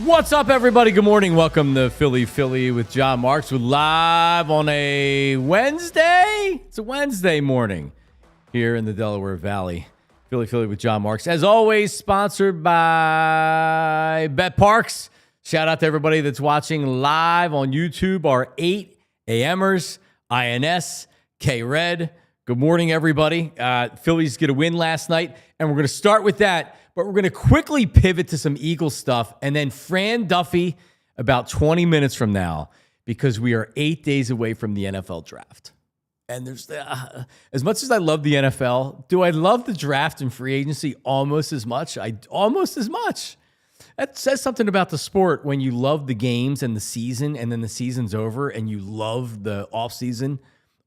What's up, everybody? Good morning. Welcome to Philly with John Marks. We're live on a Wednesday. It's a Wednesday morning here in the Delaware Valley. Philly with John Marks. As always, sponsored by BetParx. Shout out to everybody that's watching live on YouTube, our 8 AMers, INS, K-Red. Good morning, everybody. Phillies get a win last night, and we're going to start with that. But we're going to quickly pivot to some Eagles stuff and then Fran Duffy about 20 minutes from now because we are 8 days away from the NFL draft. And there's as much as I love the NFL, do I love the draft and free agency almost as much? Almost as much. That says something about the sport when you love the games and the season and then the season's over and you love the offseason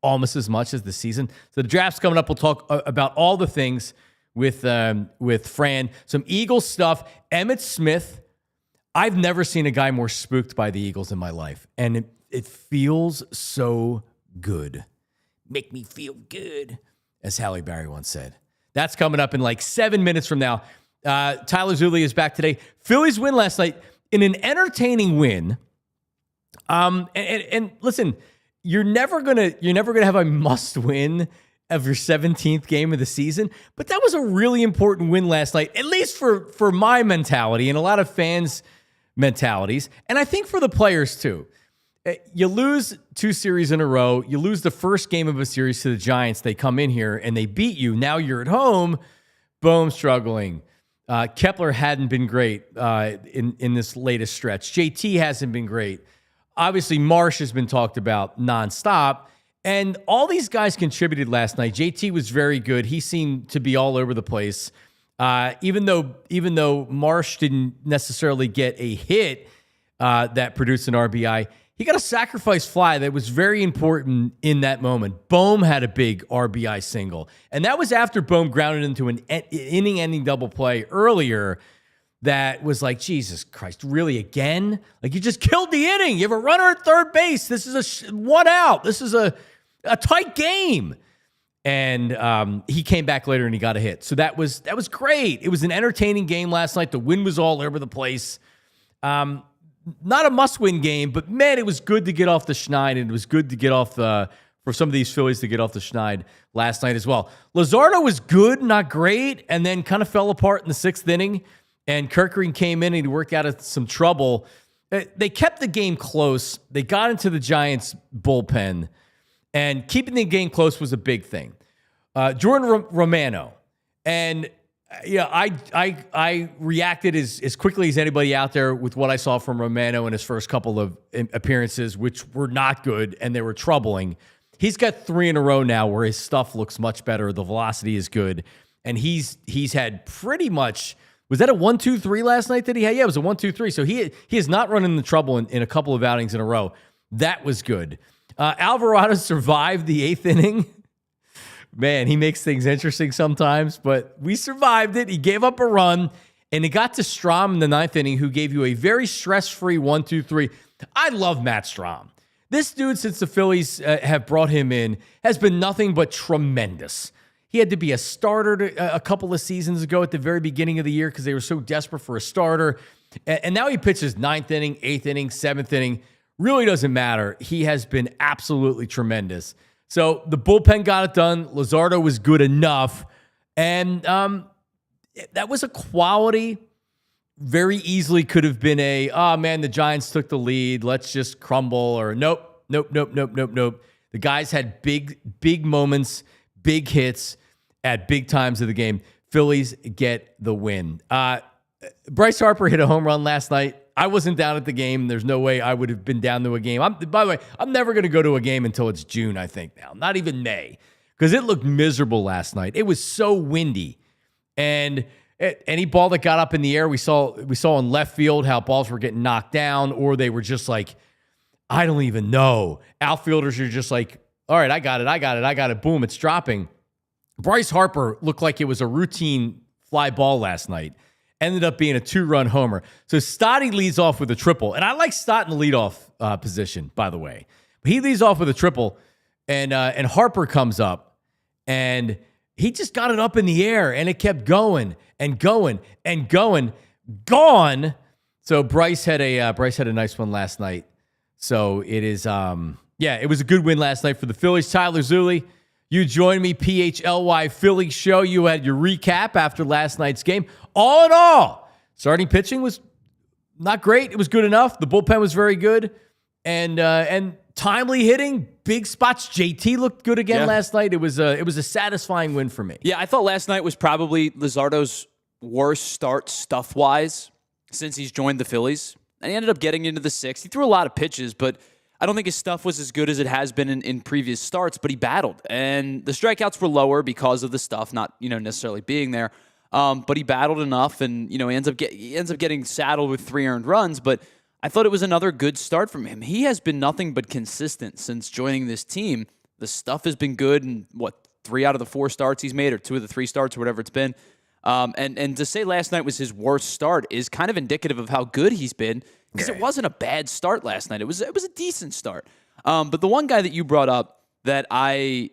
almost as much as the season. So the draft's coming up. We'll talk about all the things with Fran. Some Eagles stuff. Emmitt Smith. I've never seen a guy more spooked by the Eagles in my life. And it feels so good. Make me feel good, as Halle Berry once said. That's coming up in like 7 minutes from now. Tyler Zulli is back today. Phillies win last night in an entertaining win. And listen, you're never gonna have a must win of your 17th game of the season, but that was a really important win last night, at least for my mentality and a lot of fans' mentalities, and I think for the players too. You lose 2 series in a row. You lose the first game of a series to the Giants. They come in here and they beat you. Now you're at home. Boom, struggling. Kepler hadn't been great in this latest stretch. JT hasn't been great. Obviously, Marsh has been talked about nonstop. And all these guys contributed last night. JT was very good. He seemed to be all over the place. Even though Marsh didn't necessarily get a hit that produced an RBI, he got a sacrifice fly that was very important in that moment. Bohm had a big RBI single. And that was after Bohm grounded into an inning-ending double play earlier that was like, Jesus Christ, really again? Like, you just killed the inning. You have a runner at third base. This is a one out. This is a tight game. And he came back later and he got a hit. So that was great. It was an entertaining game last night. The wind was all over the place. Not a must-win game, but man, it was good to get off the schneid, and it was good to get off for some of these Phillies to get off the schneid last night as well. Luzardo was good, not great, and then kind of fell apart in the 6th inning. And Kirkering came in and he worked out of some trouble. They kept the game close. They got into the Giants' bullpen. And keeping the game close was a big thing. Jordan Romano. And I reacted as quickly as anybody out there with what I saw from Romano in his first couple of appearances, which were not good and they were troubling. He's got 3 in a row now where his stuff looks much better. The velocity is good. And he's had pretty much... Was that a 1-2-3 last night that he had? Yeah, it was a 1-2-3. So he is not running into trouble in a couple of outings in a row. That was good. Alvarado survived the 8th inning. Man, he makes things interesting sometimes, but we survived it. He gave up a run, and it got to Strahm in the 9th inning, who gave you a very stress-free 1-2-3. I love Matt Strahm. This dude, since the Phillies have brought him in, has been nothing but tremendous. He had to be a starter a couple of seasons ago at the very beginning of the year because they were so desperate for a starter. And now he pitches 9th inning, 8th inning, 7th inning. Really doesn't matter. He has been absolutely tremendous. So the bullpen got it done. Luzardo was good enough. And that was a quality, very easily could have been the Giants took the lead. Let's just crumble. Or nope. The guys had big moments, big hits at big times of the game. Phillies get the win. Bryce Harper hit a home run last night. I wasn't down at the game. There's no way I would have been down to a game. By the way, I'm never going to go to a game until it's June, I think now. Not even May. Because it looked miserable last night. It was so windy. And any ball that got up in the air, we saw in left field how balls were getting knocked down, or they were just like, I don't even know. Outfielders are just like, all right, I got it. Boom, it's dropping. Bryce Harper looked like it was a routine fly ball last night. Ended up being a 2-run homer. So Stotty leads off with a triple. And I like Stott in the leadoff position, by the way. But he leads off with a triple, and Harper comes up, and he just got it up in the air, and it kept going and going and going. Gone. So Bryce had a nice one last night. So it is, it was a good win last night for the Phillies. Tyler Zulli, you joined me, PHLY Philly show. You had your recap after last night's game. All in all, starting pitching was not great. It was good enough. The bullpen was very good. And timely hitting, big spots. JT looked good again last night. It was a satisfying win for me. Yeah, I thought last night was probably Luzardo's worst start stuff-wise since he's joined the Phillies. And he ended up getting into the sixth. He threw a lot of pitches, but I don't think his stuff was as good as it has been in previous starts, but he battled. And the strikeouts were lower because of the stuff, not necessarily being there. But he battled enough, and he ends up getting saddled with 3 earned runs. But I thought it was another good start from him. He has been nothing but consistent since joining this team. The stuff has been good, and 3 out of the 4 starts he's made, or 2 of the 3 starts, or whatever it's been. And to say last night was his worst start is kind of indicative of how good he's been, because it wasn't a bad start last night. It was a decent start. But the one guy that you brought up that I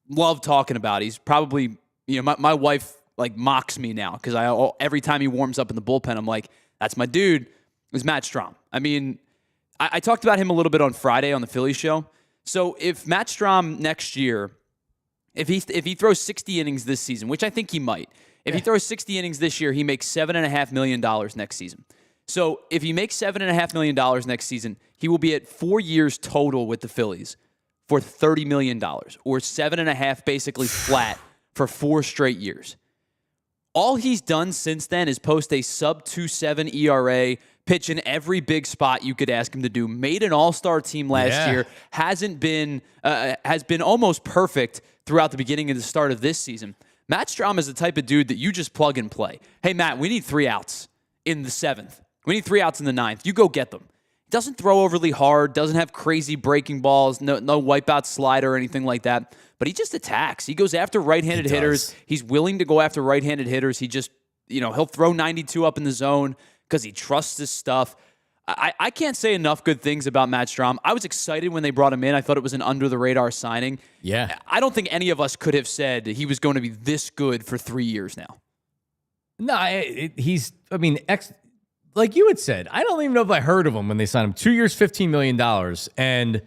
love talking about, he's probably my wife mocks me now because every time he warms up in the bullpen, I'm like, that's my dude. Is Matt Strahm. I mean, I talked about him a little bit on Friday on the Philly show. So if Matt Strahm next year, if he throws 60 innings this season, which I think he might, if he throws 60 innings this year, he makes $7.5 million next season. So if he makes $7.5 million next season, he will be at 4 years total with the Phillies for $30 million, or 7.5 basically flat for 4 straight years. All he's done since then is post a sub-2.7 ERA, pitch in every big spot you could ask him to do. Made an all-star team last year. Has been almost perfect throughout the beginning and the start of this season. Matt Strahm is the type of dude that you just plug and play. Hey, Matt, we need 3 outs in the 7th. We need 3 outs in the 9th. You go get them. Doesn't throw overly hard. Doesn't have crazy breaking balls. No wipeout slider or anything like that. But he just attacks. He goes after right-handed hitters. He's willing to go after right-handed hitters. He just, he'll throw 92 up in the zone because he trusts his stuff. I can't say enough good things about Matt Strahm. I was excited when they brought him in. I thought it was an under-the-radar signing. Yeah. I don't think any of us could have said he was going to be this good for 3 years now. No, like you had said, I don't even know if I heard of him when they signed him. 2 years, $15 million. And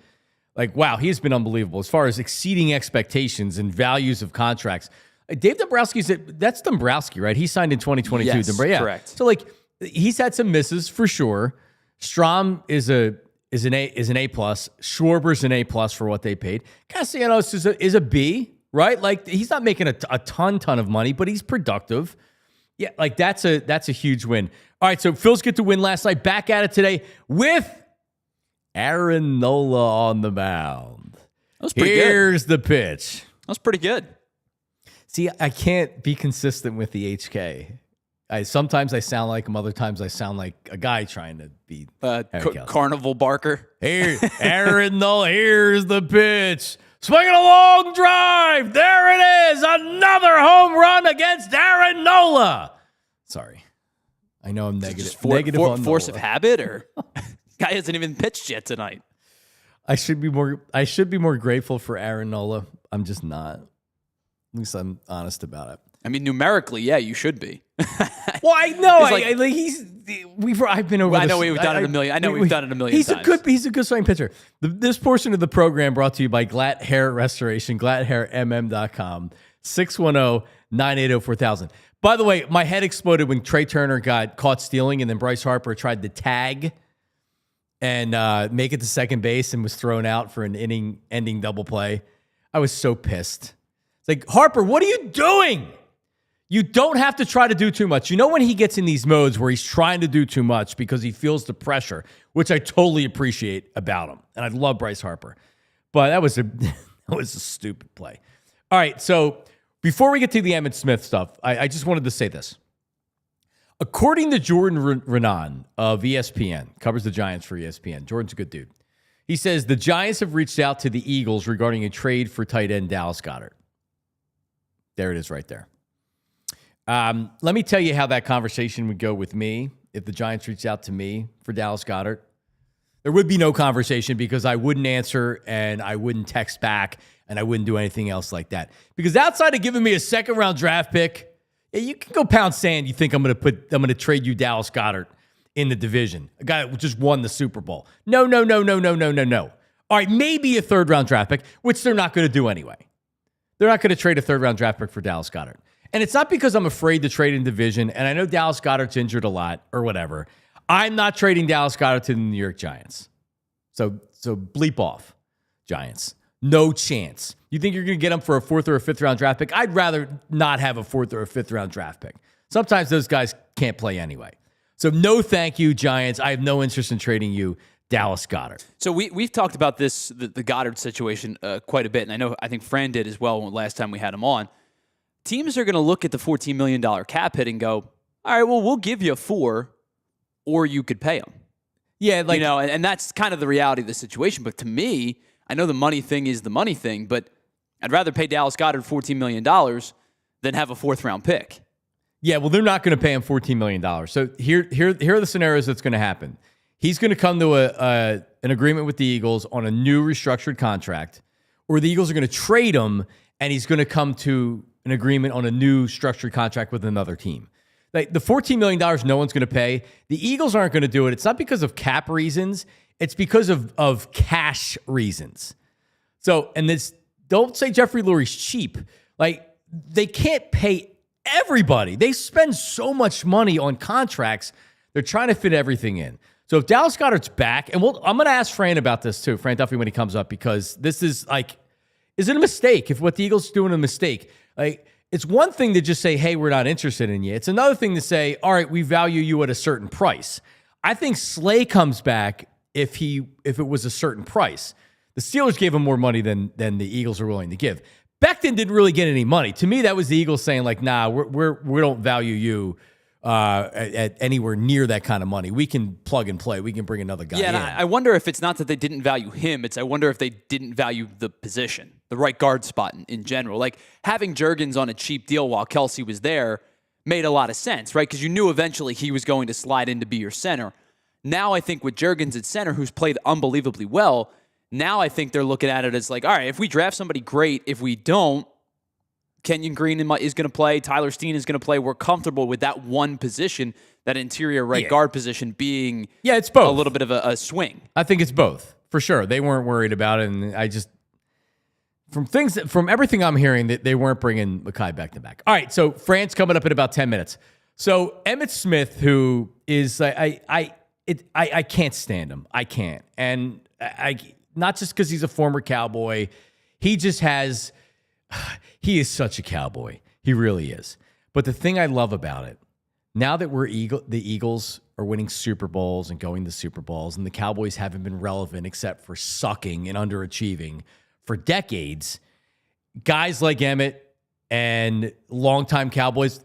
wow, he's been unbelievable as far as exceeding expectations and values of contracts. Dave Dombrowski's, that's Dombrowski, right? He signed in 2022. Yes, correct. So he's had some misses for sure. Strahm is an A plus. Schwarber's an A plus for what they paid. Castellanos is a B, right? He's not making a ton of money, but he's productive. Yeah, that's a huge win. All right, so Phil's get to win last night. Back at it today with Aaron Nola on the mound. That was pretty good. Here's the pitch. That was pretty good. See, I can't be consistent with the HK. Sometimes I sound like him. Other times I sound like a guy trying to be Carnival Barker. Here, Aaron Nola. Here's the pitch. Swinging a long drive. There it is. Another home run against Aaron Nola. Sorry. I know I'm negative. Negative on force Nola. of habit, or guy hasn't even pitched yet tonight. I should be more grateful for Aaron Nola. I'm just not. At least I'm honest about it. I mean, numerically, yeah, you should be. Well, I know. I've been over. I know we've done it a million. I know we've done it a million times. He's a good swing pitcher. This portion of the program brought to you by GLAT Hair Restoration, GLATHairMM.com, 610-980-4000. By the way, my head exploded when Trey Turner got caught stealing, and then Bryce Harper tried to tag and make it to second base and was thrown out for an inning-ending double play. I was so pissed. It's like, Harper, what are you doing? You don't have to try to do too much. When he gets in these modes where he's trying to do too much because he feels the pressure, which I totally appreciate about him. And I love Bryce Harper. But that was a stupid play. All right, so before we get to the Emmitt Smith stuff, I just wanted to say this. According to Jordan Renan of ESPN, covers the Giants for ESPN. Jordan's a good dude. He says the Giants have reached out to the Eagles regarding a trade for tight end Dallas Goedert. There it is right there. Let me tell you how that conversation would go with me if the Giants reached out to me for Dallas Goedert. There would be no conversation because I wouldn't answer and I wouldn't text back and I wouldn't do anything else like that. Because outside of giving me a second-round draft pick, yeah, you can go pound sand. You think I'm going to trade you Dallas Goedert in the division, a guy that just won the Super Bowl. No. All right, maybe a third-round draft pick, which they're not going to do anyway. They're not going to trade a third-round draft pick for Dallas Goedert. And it's not because I'm afraid to trade in division, and I know Dallas Goedert's injured a lot or whatever. I'm not trading Dallas Goedert to the New York Giants. So bleep off, Giants. No chance. You think you're going to get him for a fourth or a fifth-round draft pick? I'd rather not have a fourth or a fifth-round draft pick. Sometimes those guys can't play anyway. So no thank you, Giants. I have no interest in trading you Dallas Goedert. So we've talked about this, the Goedert situation quite a bit, and I think Fran did as well last time we had him on. Teams are going to look at the $14 million cap hit and go, all right, well, we'll give you $4 or you could pay him. Yeah, like, and that's kind of the reality of the situation. But to me, I know the money thing is the money thing, but I'd rather pay Dallas Goedert $14 million than have a fourth-round pick. Yeah, well, they're not going to pay him $14 million. So here are the scenarios that's going to happen. He's going to come to an agreement with the Eagles on a new restructured contract, or the Eagles are going to trade him, and he's going to come to an agreement on a new structured contract with another team. Like the $14 million no one's going to pay. The Eagles aren't going to do it. It's not because of cap reasons. It's because of cash reasons. So, and this, don't say Jeffrey Lurie's cheap. Like, they can't pay everybody. They spend so much money on contracts. They're trying to fit everything in. So if Dallas Goedert's back, and I'm going to ask Fran about this too, Fran Duffy, when he comes up, because this is like, is it a mistake? If what the Eagles are doing a mistake? Like, it's one thing to just say, hey, we're not interested in you. It's another thing to say, all right, we value you at a certain price. I think Slay comes back if it was a certain price. The Steelers gave him more money than the Eagles are willing to give. Becton didn't really get any money. To me, that was the Eagles saying, like, nah, we don't value you at anywhere near that kind of money. We can plug and play. We can bring another guy in. And I wonder if it's not that they didn't value him. I wonder if they didn't value the position, the right guard spot in general. Like, having Juergens on a cheap deal while Kelce was there made a lot of sense, right? Because you knew eventually he was going to slide in to be your center. Now I think with Juergens at center, who's played unbelievably well, now I think they're looking at it as like, all right, if we draft somebody, great. If we don't, Kenyon Green is going to play. Tyler Steen is going to play. We're comfortable with that one position, that interior right guard position being it's both. A little bit of a swing. I think it's both, for sure. They weren't worried about it, and I just, from everything I'm hearing, that they weren't bringing Mekhi back. All right, so Fran's coming up in about 10 minutes. So Emmitt Smith, who is, I can't stand him. I can't. And I not just because he's a former Cowboy. He just has... He is such a Cowboy. He really is. But the thing I love about it, now that the Eagles are winning Super Bowls and going to Super Bowls, and the Cowboys haven't been relevant except for sucking and underachieving for decades, guys like Emmitt and longtime Cowboys,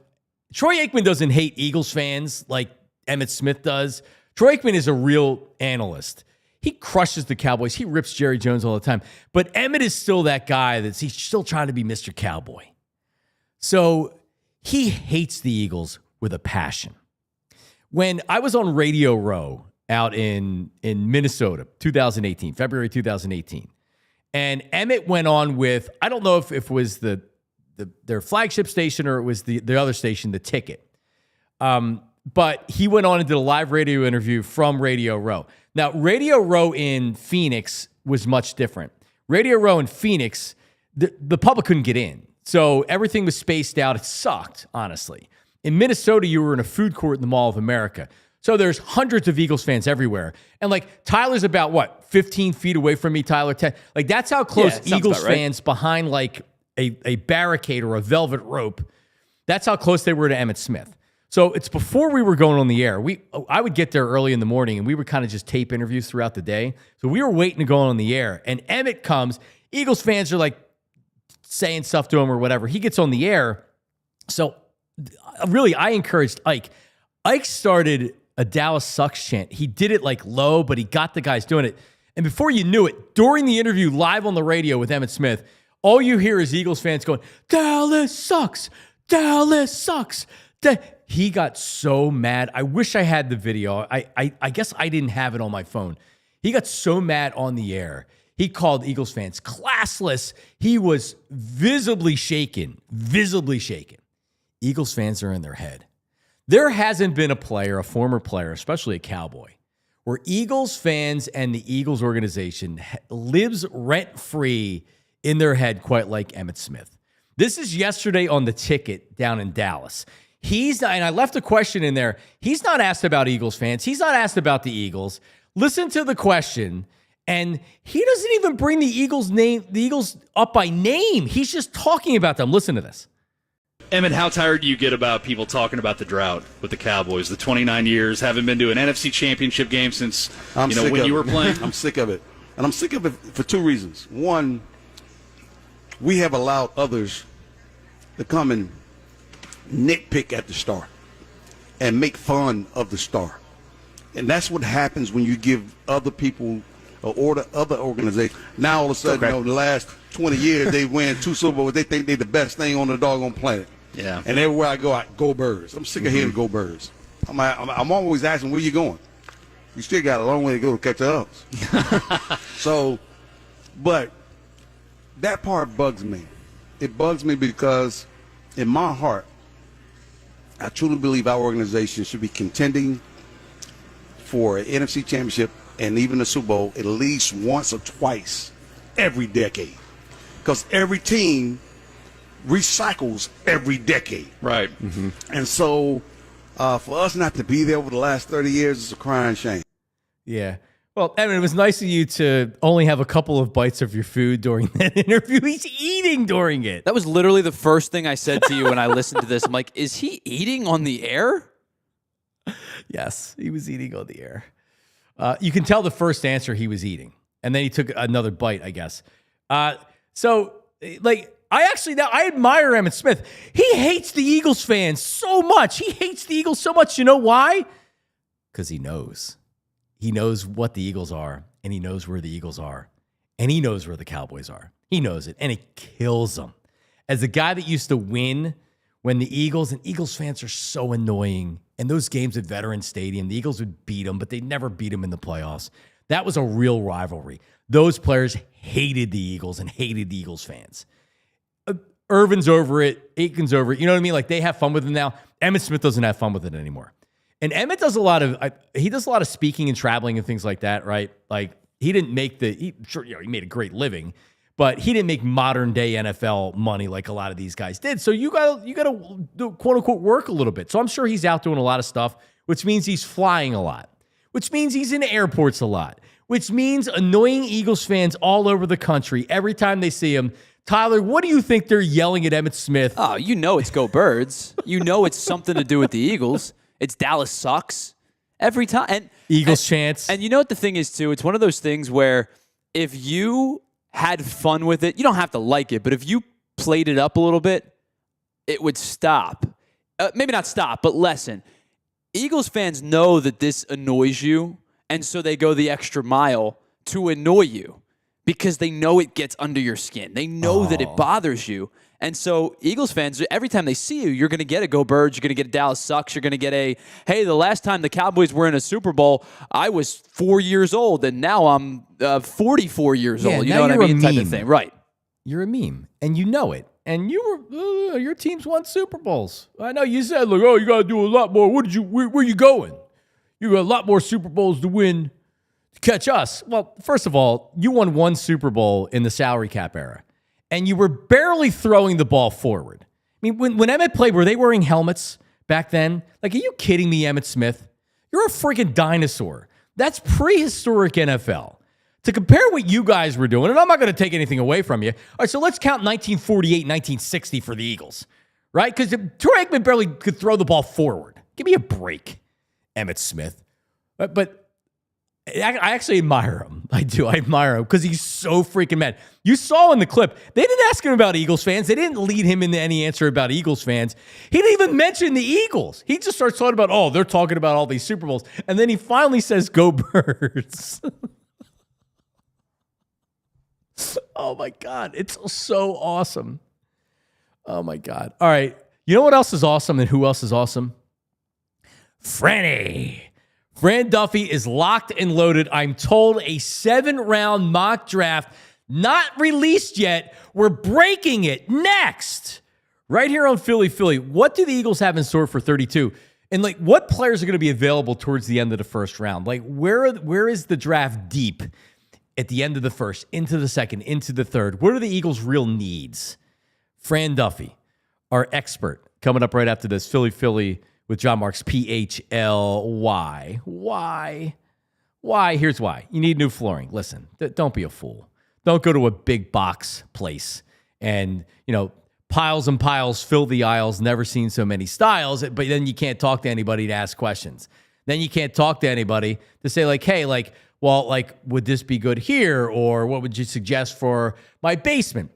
Troy Aikman doesn't hate Eagles fans like Emmitt Smith does. Troy Aikman is a real analyst. He crushes the Cowboys. He rips Jerry Jones all the time. But Emmitt is still that guy he's still trying to be Mr. Cowboy. So he hates the Eagles with a passion. When I was on Radio Row out in Minnesota, February 2018, and Emmitt went on with, I don't know if it was their flagship station or it was the other station, The Ticket. But he went on and did a live radio interview from Radio Row. Now, Radio Row in Phoenix was much different. Radio Row in Phoenix, the public couldn't get in. So everything was spaced out. It sucked, honestly. In Minnesota, you were in a food court in the Mall of America. So there's hundreds of Eagles fans everywhere. And like Tyler's about, 15 feet away from me, Tyler 10. Like that's how close Eagles fans behind like a barricade or a velvet rope, that's how close they were to Emmitt Smith. So it's before we were going on the air. I would get there early in the morning, and we would kind of just tape interviews throughout the day. So we were waiting to go on the air, and Emmitt comes. Eagles fans are like saying stuff to him or whatever. He gets on the air. So really, I encouraged Ike. Ike started a Dallas sucks chant. He did it like low, but he got the guys doing it. And before you knew it, during the interview live on the radio with Emmitt Smith, all you hear is Eagles fans going, Dallas sucks. Dallas sucks. He got so mad. I wish I had the video. I guess I didn't have it on my phone. He got so mad on the air. He called Eagles fans classless. He was visibly shaken. Eagles fans are in their head. There hasn't been a player, a former player, especially a Cowboy, where Eagles fans and the Eagles organization lives rent-free in their head quite like Emmitt Smith. This is yesterday on the ticket down in Dallas. And I left a question in there. He's not asked about Eagles fans. He's not asked about the Eagles. Listen to the question, and he doesn't even bring the Eagles up by name. He's just talking about them. Listen to this. Emmitt, how tired do you get about people talking about the drought with the Cowboys? The 29 years, haven't been to an NFC championship game since when you were playing? I'm sick of it. And I'm sick of it for two reasons. One, we have allowed others to come and nitpick at the star and make fun of the star. And that's what happens when you give other people or other organizations. Now all of a sudden, the last 20 years, they win 2 Super Bowls. They think they're the best thing on the doggone planet. Yeah. And everywhere I go Birds. I'm sick of hearing go Birds. I'm always asking, where you going? You still got a long way to go to catch up. So, but that part bugs me. It bugs me because in my heart, I truly believe our organization should be contending for an NFC championship and even a Super Bowl at least once or twice every decade. Because every team recycles every decade. Right. Mm-hmm. And so for us not to be there over the last 30 years is a crying shame. Yeah. Well, Evan, it was nice of you to only have a couple of bites of your food during that interview. He's eating during it. That was literally the first thing I said to you when I listened to this. I'm like, is he eating on the air? Yes, he was eating on the air. You can tell the first answer he was eating. And then he took another bite, I guess. I admire Emmitt Smith. He hates the Eagles fans so much. He hates the Eagles so much. You know why? Because he knows. He knows what the Eagles are, and he knows where the Eagles are, and he knows where the Cowboys are. He knows it, and it kills him. As a guy that used to win when the Eagles fans are so annoying, and those games at Veterans Stadium, the Eagles would beat them, but they'd never beat them in the playoffs. That was a real rivalry. Those players hated the Eagles and hated the Eagles fans. Irvin's over it. Aiken's over it. You know what I mean? Like, they have fun with it now. Emmitt Smith doesn't have fun with it anymore. And Emmitt does a lot of speaking and traveling and things like that, right? Like, he didn't make he made a great living, but he didn't make modern day NFL money like a lot of these guys did. So you got to quote unquote work a little bit. So I'm sure he's out doing a lot of stuff, which means he's flying a lot, which means he's in airports a lot, which means annoying Eagles fans all over the country every time they see him. Tyler, what do you think they're yelling at Emmitt Smith? Oh, you know it's Go Birds. You know it's something to do with the Eagles. It's Dallas sucks every time. And Eagles chants. And you know what the thing is, too? It's one of those things where if you had fun with it, you don't have to like it, but if you played it up a little bit, it would stop. Maybe not stop, but lessen. Eagles fans know that this annoys you, and so they go the extra mile to annoy you because they know it gets under your skin. They know that it bothers you. And so Eagles fans, every time they see you, you're going to get a Go Birds, you're going to get a Dallas sucks, you're going to get a, hey, the last time the Cowboys were in a Super Bowl, I was 4 years old, and now I'm 44 years old. You know what I mean? Type of thing. Right. You're a meme, and you know it. And your team's won Super Bowls. I know you said, like, oh, you got to do a lot more. Where you going? You got a lot more Super Bowls to win to catch us. Well, first of all, you won 1 Super Bowl in the salary cap era. And you were barely throwing the ball forward. I mean, when Emmitt played, were they wearing helmets back then? Like, are you kidding me, Emmitt Smith? You're a freaking dinosaur. That's prehistoric NFL. To compare what you guys were doing, and I'm not going to take anything away from you. All right, so let's count 1948, 1960 for the Eagles, right? Because Troy Aikman barely could throw the ball forward. Give me a break, Emmitt Smith. But I actually admire him. I do. I admire him because he's so freaking mad. You saw in the clip, they didn't ask him about Eagles fans. They didn't lead him into any answer about Eagles fans. He didn't even mention the Eagles. He just starts talking about, oh, they're talking about all these Super Bowls. And then he finally says, go Birds. Oh, my God. It's so awesome. Oh, my God. All right. You know what else is awesome and who else is awesome? Fran Duffy is locked and loaded. I'm told a 7-round mock draft not released yet. We're breaking it next. Right here on Philly. What do the Eagles have in store for 32? And like, what players are going to be available towards the end of the first round? Like, where is the draft deep at the end of the first, into the second, into the third? What are the Eagles' real needs? Fran Duffy, our expert, coming up right after this. Philly with John Marks, PHLY. Why? Here's why. You need new flooring. Listen, don't be a fool. Don't go to a big box place and, piles and piles fill the aisles, never seen so many styles, but then you can't talk to anybody to ask questions. Then you can't talk to anybody to say like, hey, would this be good here? Or what would you suggest for my basement?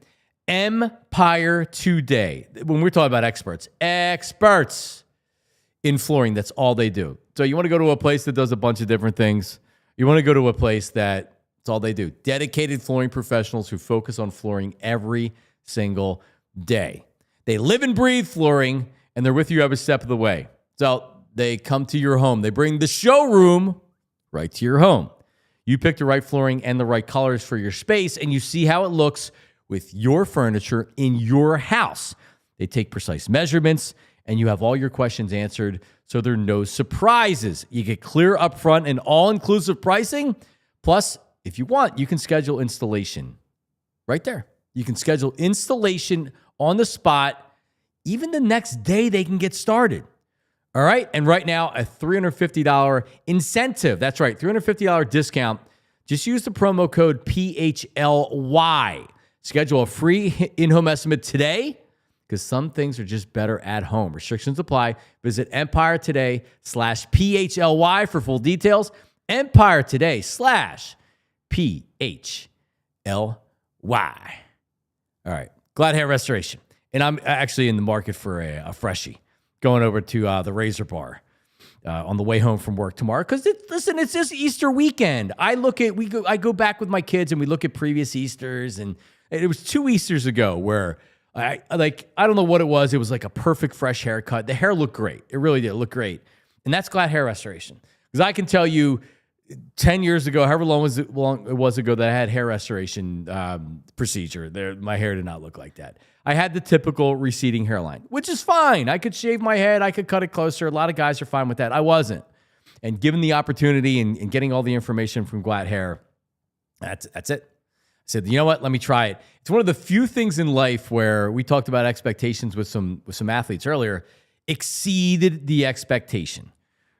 Empire Today. When we're talking about experts in flooring, that's all they do. So you want to go to a place that does a bunch of different things. You want to go to a place that's all they do. Dedicated flooring professionals who focus on flooring every single day. They live and breathe flooring, and they're with you every step of the way. So they come to your home. They bring the showroom right to your home. You pick the right flooring and the right colors for your space, and you see how it looks with your furniture in your house. They take precise measurements, and you have all your questions answered, so there are no surprises. You get clear upfront and all-inclusive pricing. Plus, if you want, you can schedule installation right there. You can schedule installation on the spot. Even the next day, they can get started. All right? And right now, a $350 incentive. That's right, $350 discount. Just use the promo code PHLY. Schedule a free in-home estimate today because some things are just better at home. Restrictions apply. Visit EmpireToday/PHLY for full details. EmpireToday/PHLY. All right. GLAT Hair Restoration. And I'm actually in the market for a freshie. Going over to the Razor Bar on the way home from work tomorrow. Because, it's just Easter weekend. I go back with my kids and we look at previous Easters. And it was 2 Easters ago where I don't know what it was. It was like a perfect fresh haircut. The hair looked great. It really did look great. And that's GLAT Hair Restoration. Because I can tell you 10 years ago, however long it was ago that I had hair restoration procedure, my hair did not look like that. I had the typical receding hairline, which is fine. I could shave my head. I could cut it closer. A lot of guys are fine with that. I wasn't. And given the opportunity and getting all the information from GLAT Hair, that's it. I said, you know what? Let me try it. It's one of the few things in life where we talked about expectations with some athletes earlier, exceeded the expectation.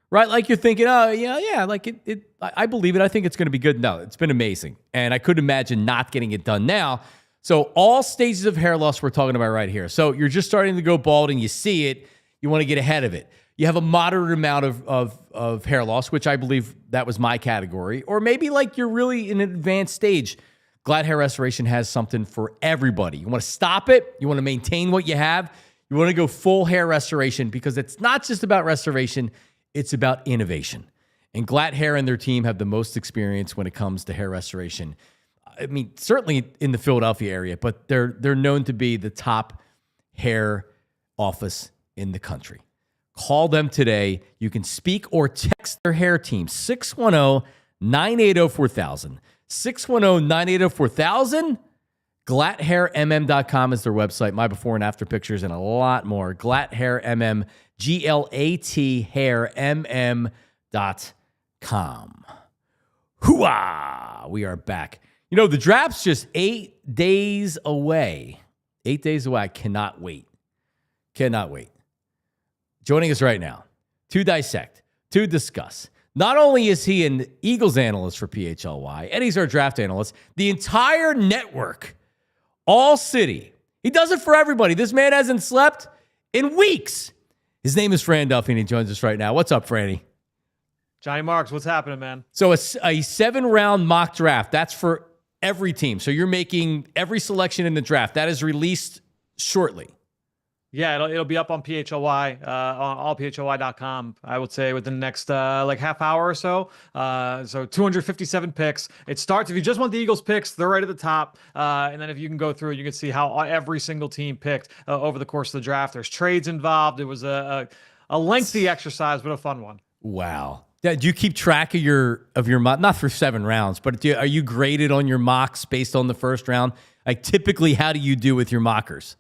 Right? Like you're thinking, oh, yeah, like I believe it. I think it's going to be good. No, it's been amazing. And I couldn't imagine not getting it done now. So all stages of hair loss we're talking about right here. So you're just starting to go bald and you see it. You want to get ahead of it. You have a moderate amount of hair loss, which I believe that was my category. Or maybe like you're really in an advanced stage. GLAT Hair Restoration has something for everybody. You want to stop it. You want to maintain what you have. You want to go full hair restoration because it's not just about restoration. It's about innovation. And GLAT Hair and their team have the most experience when it comes to hair restoration. I mean, certainly in the Philadelphia area, but they're known to be the top hair office in the country. Call them today. You can speak or text their hair team, 610-980-4000. 610-980-4000. GLATHairMM.com is their website. My before and after pictures and a lot more. GLAT Hair MM, GLAT Hair MM.com. Hooah! We are back. The draft's just 8 days away. 8 days away. I cannot wait. Joining us right now to dissect, to discuss. Not only is he an Eagles analyst for PHLY, and he's our draft analyst, the entire network, ALLCITY. He does it for everybody. This man hasn't slept in weeks. His name is Fran Duffy, and he joins us right now. What's up, Franny? Johnny Marks, what's happening, man? So a 7-round mock draft, that's for every team. So you're making every selection in the draft. That is released shortly. Yeah, it'll be up on PHLY, on allphly.com, I would say, within the next like half hour or so. So 257 picks. It starts, if you just want the Eagles picks, they're right at the top. And then if you can go through, you can see how every single team picked over the course of the draft. There's trades involved. It was a lengthy exercise, but a fun one. Wow. Do you keep track of your mock, not for 7 rounds, but are you graded on your mocks based on the first round? Like typically, how do you do with your mockers?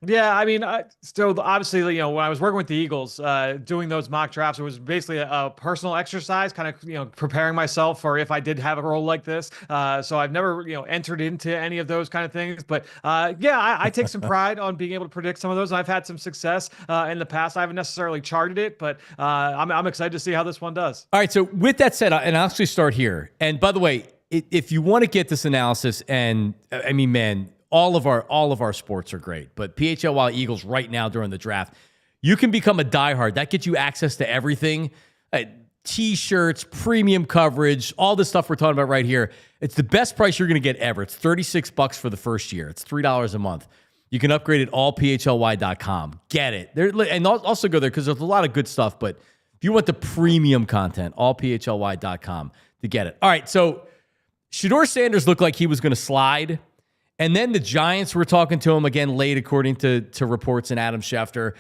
Yeah, I mean, so obviously, when I was working with the Eagles, doing those mock drafts, it was basically a personal exercise, kind of, preparing myself for if I did have a role like this. So I've never, entered into any of those kind of things. But yeah, I take some pride on being able to predict some of those. I've had some success in the past. I haven't necessarily charted it, but I'm excited to see how this one does. All right. So with that said, and I'll actually start here. And by the way, if you want to get this analysis, and I mean, man, all of our sports are great, but PHLY Eagles right now during the draft, you can become a diehard. That gets you access to everything. T-shirts, premium coverage, all this stuff we're talking about right here. It's the best price you're going to get ever. It's $36 for the first year. It's $3 a month. You can upgrade at allphly.com. Get it. And also go there because there's a lot of good stuff, but if you want the premium content, allphly.com to get it. All right, so Shedeur Sanders looked like he was going to slide. And then the Giants were talking to him again late, according to reports and Adam Schefter.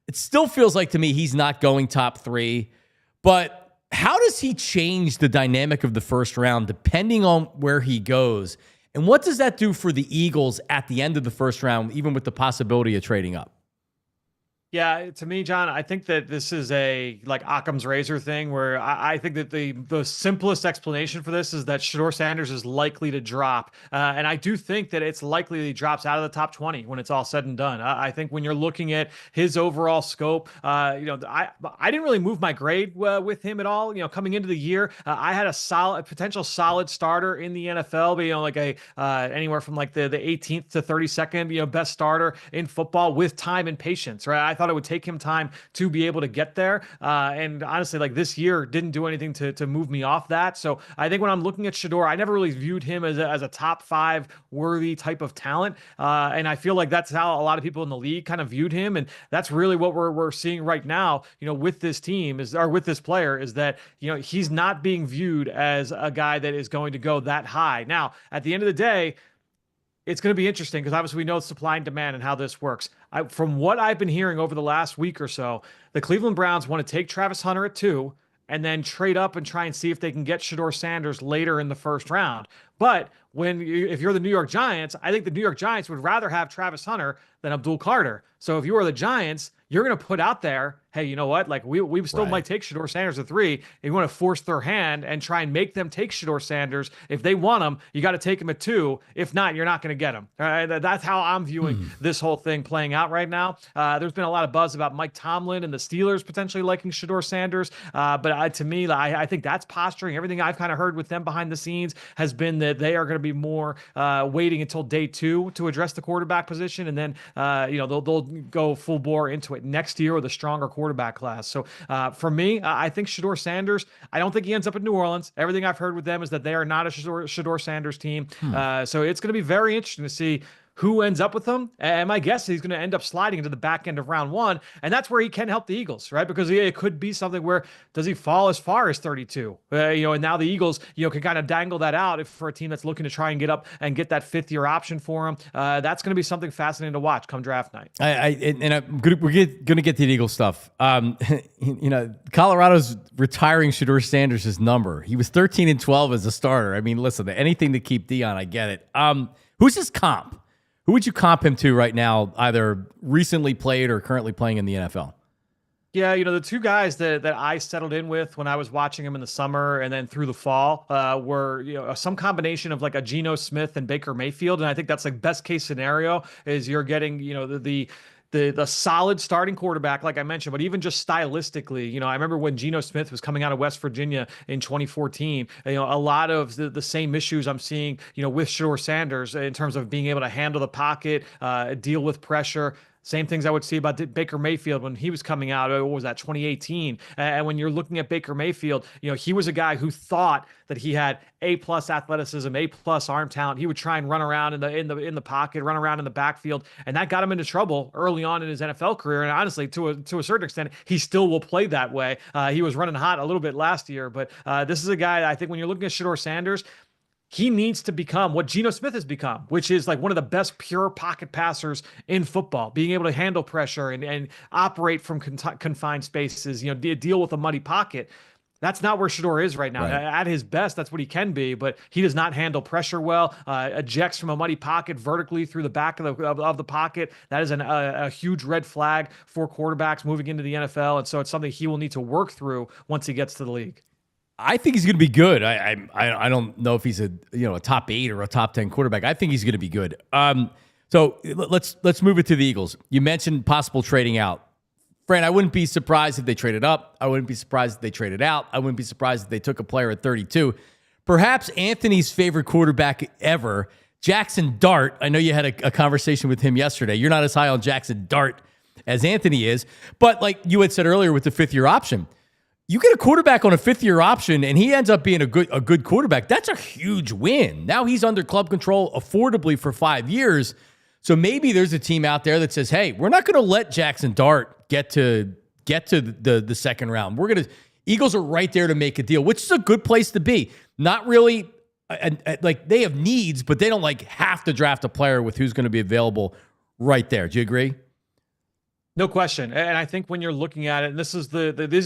It still feels like to me he's not going top 3. But how does he change the dynamic of the first round depending on where he goes? And what does that do for the Eagles at the end of the first round, even with the possibility of trading up? Yeah, to me, John, I think that this is a like Occam's razor thing where I think that the simplest explanation for this is that Shedeur Sanders is likely to drop. And I do think that it's likely that he drops out of the top 20 when it's all said and done. I think when you're looking at his overall scope, I didn't really move my grade with him at all. Coming into the year, I had a potential solid starter in the NFL, but like anywhere from like the 18th to 32nd, best starter in football with time and patience, right? I thought it would take him time to be able to get there. And honestly, like this year didn't do anything to move me off that. So I think when I'm looking at Shedeur, I never really viewed him as a top 5 worthy type of talent. And I feel like that's how a lot of people in the league kind of viewed him. And that's really what we're seeing right now, with this team with this player is that, he's not being viewed as a guy that is going to go that high. Now, at the end of the day, it's going to be interesting because obviously we know supply and demand and how this works. From what I've been hearing over the last week or so, the Cleveland Browns want to take Travis Hunter at 2 and then trade up and try and see if they can get Shedeur Sanders later in the first round. But if you're the New York Giants, I think the New York Giants would rather have Travis Hunter than Abdul Carter. So if you are the Giants, you're going to put out there, hey, you know what? Like we still might take Shedeur Sanders at 3. If you want to force their hand and try and make them take Shedeur Sanders, if they want him, you got to take him at 2. If not, you're not going to get him. All right, that's how I'm viewing this whole thing playing out right now. There's been a lot of buzz about Mike Tomlin and the Steelers potentially liking Shedeur Sanders. But to me, I think that's posturing. Everything I've kind of heard with them behind the scenes has been that they are going to be more waiting until day 2 to address the quarterback position. And then, they'll go full bore into it next year with a stronger quarterback class. So for me, I think Shedeur Sanders, I don't think he ends up in New Orleans. Everything I've heard with them is that they are not a Shedeur Sanders team. So it's going to be very interesting to see who ends up with him. And my guess is he's going to end up sliding into the back end of round 1. And that's where he can help the Eagles, right? Because it could be something where does he fall as far as 32? And now the Eagles, can kind of dangle that out for a team that's looking to try and get up and get that 5th-year option for him. That's going to be something fascinating to watch come draft night. We're going to get to the Eagles stuff. Colorado's retiring Shedeur Sanders' number. He was 13-12 as a starter. I mean, listen, anything to keep Dion, I get it. Who's his comp? Who would you comp him to right now, either recently played or currently playing in the NFL? Yeah, the 2 guys that I settled in with when I was watching him in the summer and then through the fall were, some combination of like a Geno Smith and Baker Mayfield. And I think that's like best case scenario is you're getting, the solid starting quarterback, like I mentioned, but even just stylistically, I remember when Geno Smith was coming out of West Virginia in 2014, a lot of the same issues I'm seeing, with Shedeur Sanders in terms of being able to handle the pocket, deal with pressure. Same things I would see about Baker Mayfield when he was coming out. What was that, 2018? And when you're looking at Baker Mayfield, he was a guy who thought that he had A+ athleticism, A+ arm talent. He would try and run around in the pocket, run around in the backfield, and that got him into trouble early on in his NFL career. And honestly, to a certain extent, he still will play that way. He was running hot a little bit last year, but this is a guy I think when you're looking at Shedeur Sanders, he needs to become what Geno Smith has become, which is like one of the best pure pocket passers in football, being able to handle pressure and operate from confined spaces, deal with a muddy pocket. That's not where Shedeur is right now. Right. At his best, that's what he can be, but he does not handle pressure well, ejects from a muddy pocket vertically through the back of the pocket. That is a huge red flag for quarterbacks moving into the NFL, and so it's something he will need to work through once he gets to the league. I think he's going to be good. I don't know if he's a top 8 or a top 10 quarterback. I think he's going to be good. So let's move it to the Eagles. You mentioned possible trading out. Fran, I wouldn't be surprised if they traded up. I wouldn't be surprised if they traded out. I wouldn't be surprised if they took a player at 32. Perhaps Anthony's favorite quarterback ever, Jackson Dart. I know you had a conversation with him yesterday. You're not as high on Jackson Dart as Anthony is, but like you had said earlier with the 5th-year option, you get a quarterback on a 5th-year option and he ends up being a good quarterback. That's a huge win. Now he's under club control affordably for 5 years. So maybe there's a team out there that says, hey, we're not going to let Jackson Dart get to the second round. Eagles are right there to make a deal, which is a good place to be. Not really like they have needs, but they don't like have to draft a player with who's going to be available right there. Do you agree? No question. And I think when you're looking at it, and these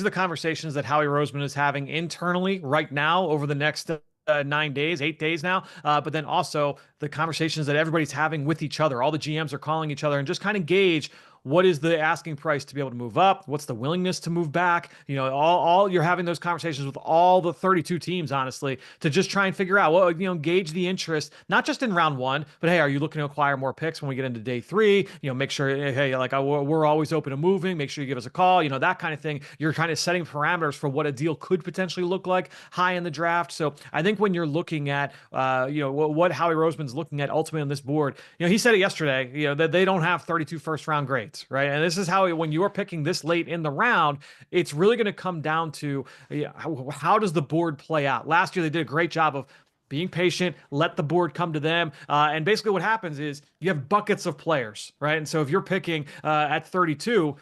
are the conversations that Howie Roseman is having internally right now over the next 9 days, 8 days now. But then also the conversations that everybody's having with each other. All the GMs are calling each other and just kind of gauge what is the asking price to be able to move up? What's the willingness to move back? All you're having those conversations with all the 32 teams, honestly, to just try and figure out, gauge the interest, not just in round 1, but hey, are you looking to acquire more picks when we get into day 3? Make sure, hey, we're always open to moving. Make sure you give us a call, that kind of thing. You're kind of setting parameters for what a deal could potentially look like high in the draft. So I think when you're looking at, what Howie Roseman's looking at ultimately on this board, he said it yesterday, that they don't have 32 first-round grades. Right. And this is how, when you're picking this late in the round, it's really going to come down to how does the board play out? Last year, they did a great job of being patient, let the board come to them. And basically what happens is you have buckets of players. Right. And so if you're picking at 32,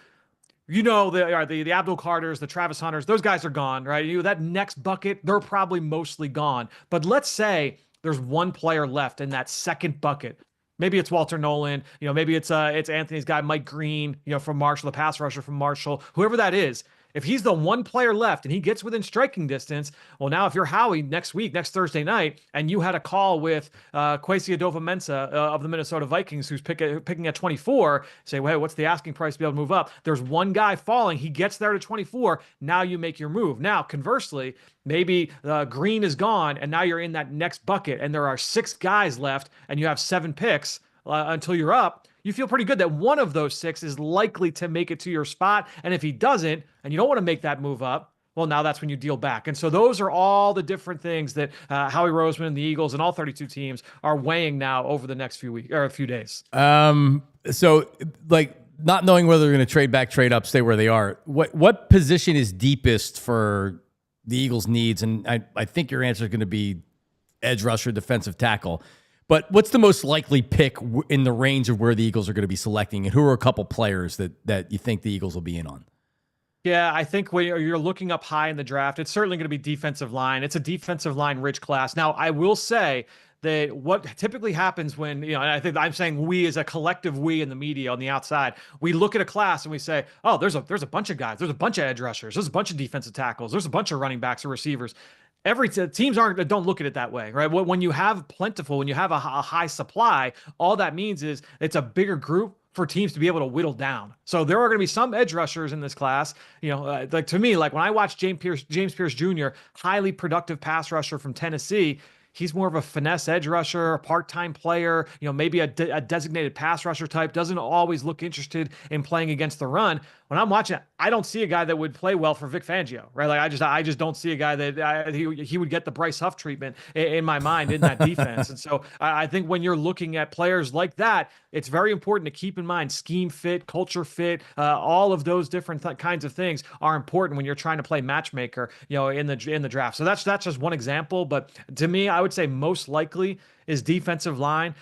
the Abdul Carters, the Travis Hunters, those guys are gone. Right. That next bucket, they're probably mostly gone. But let's say there's one player left in that second bucket. Maybe it's Walter Nolan, maybe it's Anthony's guy, Mike Green, from Marshall, the pass rusher from Marshall, whoever that is. If he's the one player left and he gets within striking distance, well, now if you're Howie next Thursday night, and you had a call with Kwesi Adofo-Mensah of the Minnesota Vikings, who's picking at 24, say, well, hey, what's the asking price to be able to move up? There's one guy falling. He gets there to 24. Now you make your move. Now, conversely, maybe Green is gone, and now you're in that next bucket, and there are 6 guys left, and you have 7 picks until you're up. You feel pretty good that one of those 6 is likely to make it to your spot. And if he doesn't, and you don't want to make that move up, well, now that's when you deal back. And so those are all the different things that Howie Roseman and the Eagles and all 32 teams are weighing now over the next few weeks or a few days. So like not knowing whether they're going to trade back, trade up, stay where they are. What position is deepest for the Eagles' needs? And I think your answer is going to be edge rusher, defensive tackle. But what's the most likely pick in the range of where the Eagles are going to be selecting? And who are a couple players that you think the Eagles will be in on? Yeah, I think when you're looking up high in the draft, it's certainly going to be defensive line. It's a defensive line rich class. Now, I will say that what typically happens when, and I think I'm saying we as a collective we in the media on the outside, we look at a class and we say, oh, there's a bunch of guys. There's a bunch of edge rushers. There's a bunch of defensive tackles. There's a bunch of running backs or receivers. Teams don't look at it that way, right? When you have plentiful, when you have a high supply, all that means is it's a bigger group for teams to be able to whittle down. So there are going to be some edge rushers in this class. Like to me, like when I watch James Pierce Jr., highly productive pass rusher from Tennessee, he's more of a finesse edge rusher, a part-time player, maybe a designated pass rusher type, doesn't always look interested in playing against the run. when I'm watching it, I don't see a guy that would play well for Vic Fangio, right? Like I just don't see a guy that he would get the Bryce Huff treatment in my mind in that defense. And so I think when you're looking at players like that, it's very important to keep in mind scheme fit, culture fit, all of those different kinds of things are important when you're trying to play matchmaker, in the draft. So that's just one example. But to me, I would say most likely is defensive line.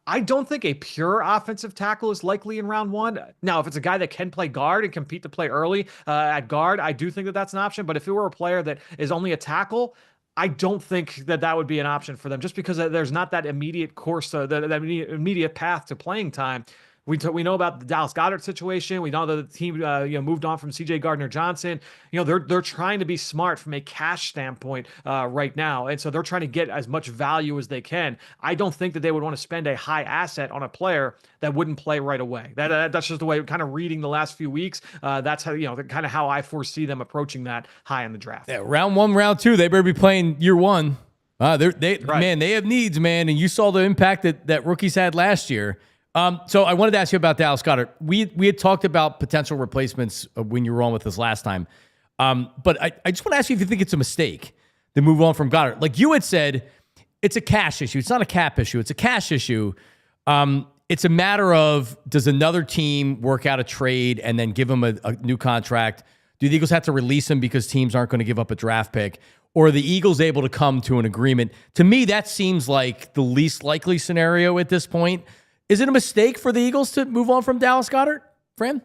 I don't think a pure offensive tackle is likely in round 1. Now, if it's a guy that can play guard and compete to play early at guard, I do think that that's an option. But if it were a player that is only a tackle, I don't think that would be an option for them, just because there's not that immediate course, that immediate path to playing time. We know about the Dallas Goedert situation. We know that the team moved on from C.J. Gardner-Johnson. They're trying to be smart from a cash standpoint right now, and so they're trying to get as much value as they can. I don't think that they would want to spend a high asset on a player that wouldn't play right away. That's just the way, kind of reading the last few weeks. That's how kind of how I foresee them approaching that high in the draft. Yeah, round 1, round 2, they better be playing year 1. Right. Man, they have needs, man, and you saw the impact that rookies had last year. So I wanted to ask you about Dallas Goedert. We had talked about potential replacements when you were on with us last time. But I just want to ask you if you think it's a mistake to move on from Goedert. Like you had said, it's a cash issue. It's not a cap issue. It's a cash issue. It's a matter of, does another team work out a trade and then give him a new contract? Do the Eagles have to release him because teams aren't going to give up a draft pick? Or are the Eagles able to come to an agreement? To me, that seems like the least likely scenario at this point. Is it a mistake for the Eagles to move on from Dallas Goedert, Fran?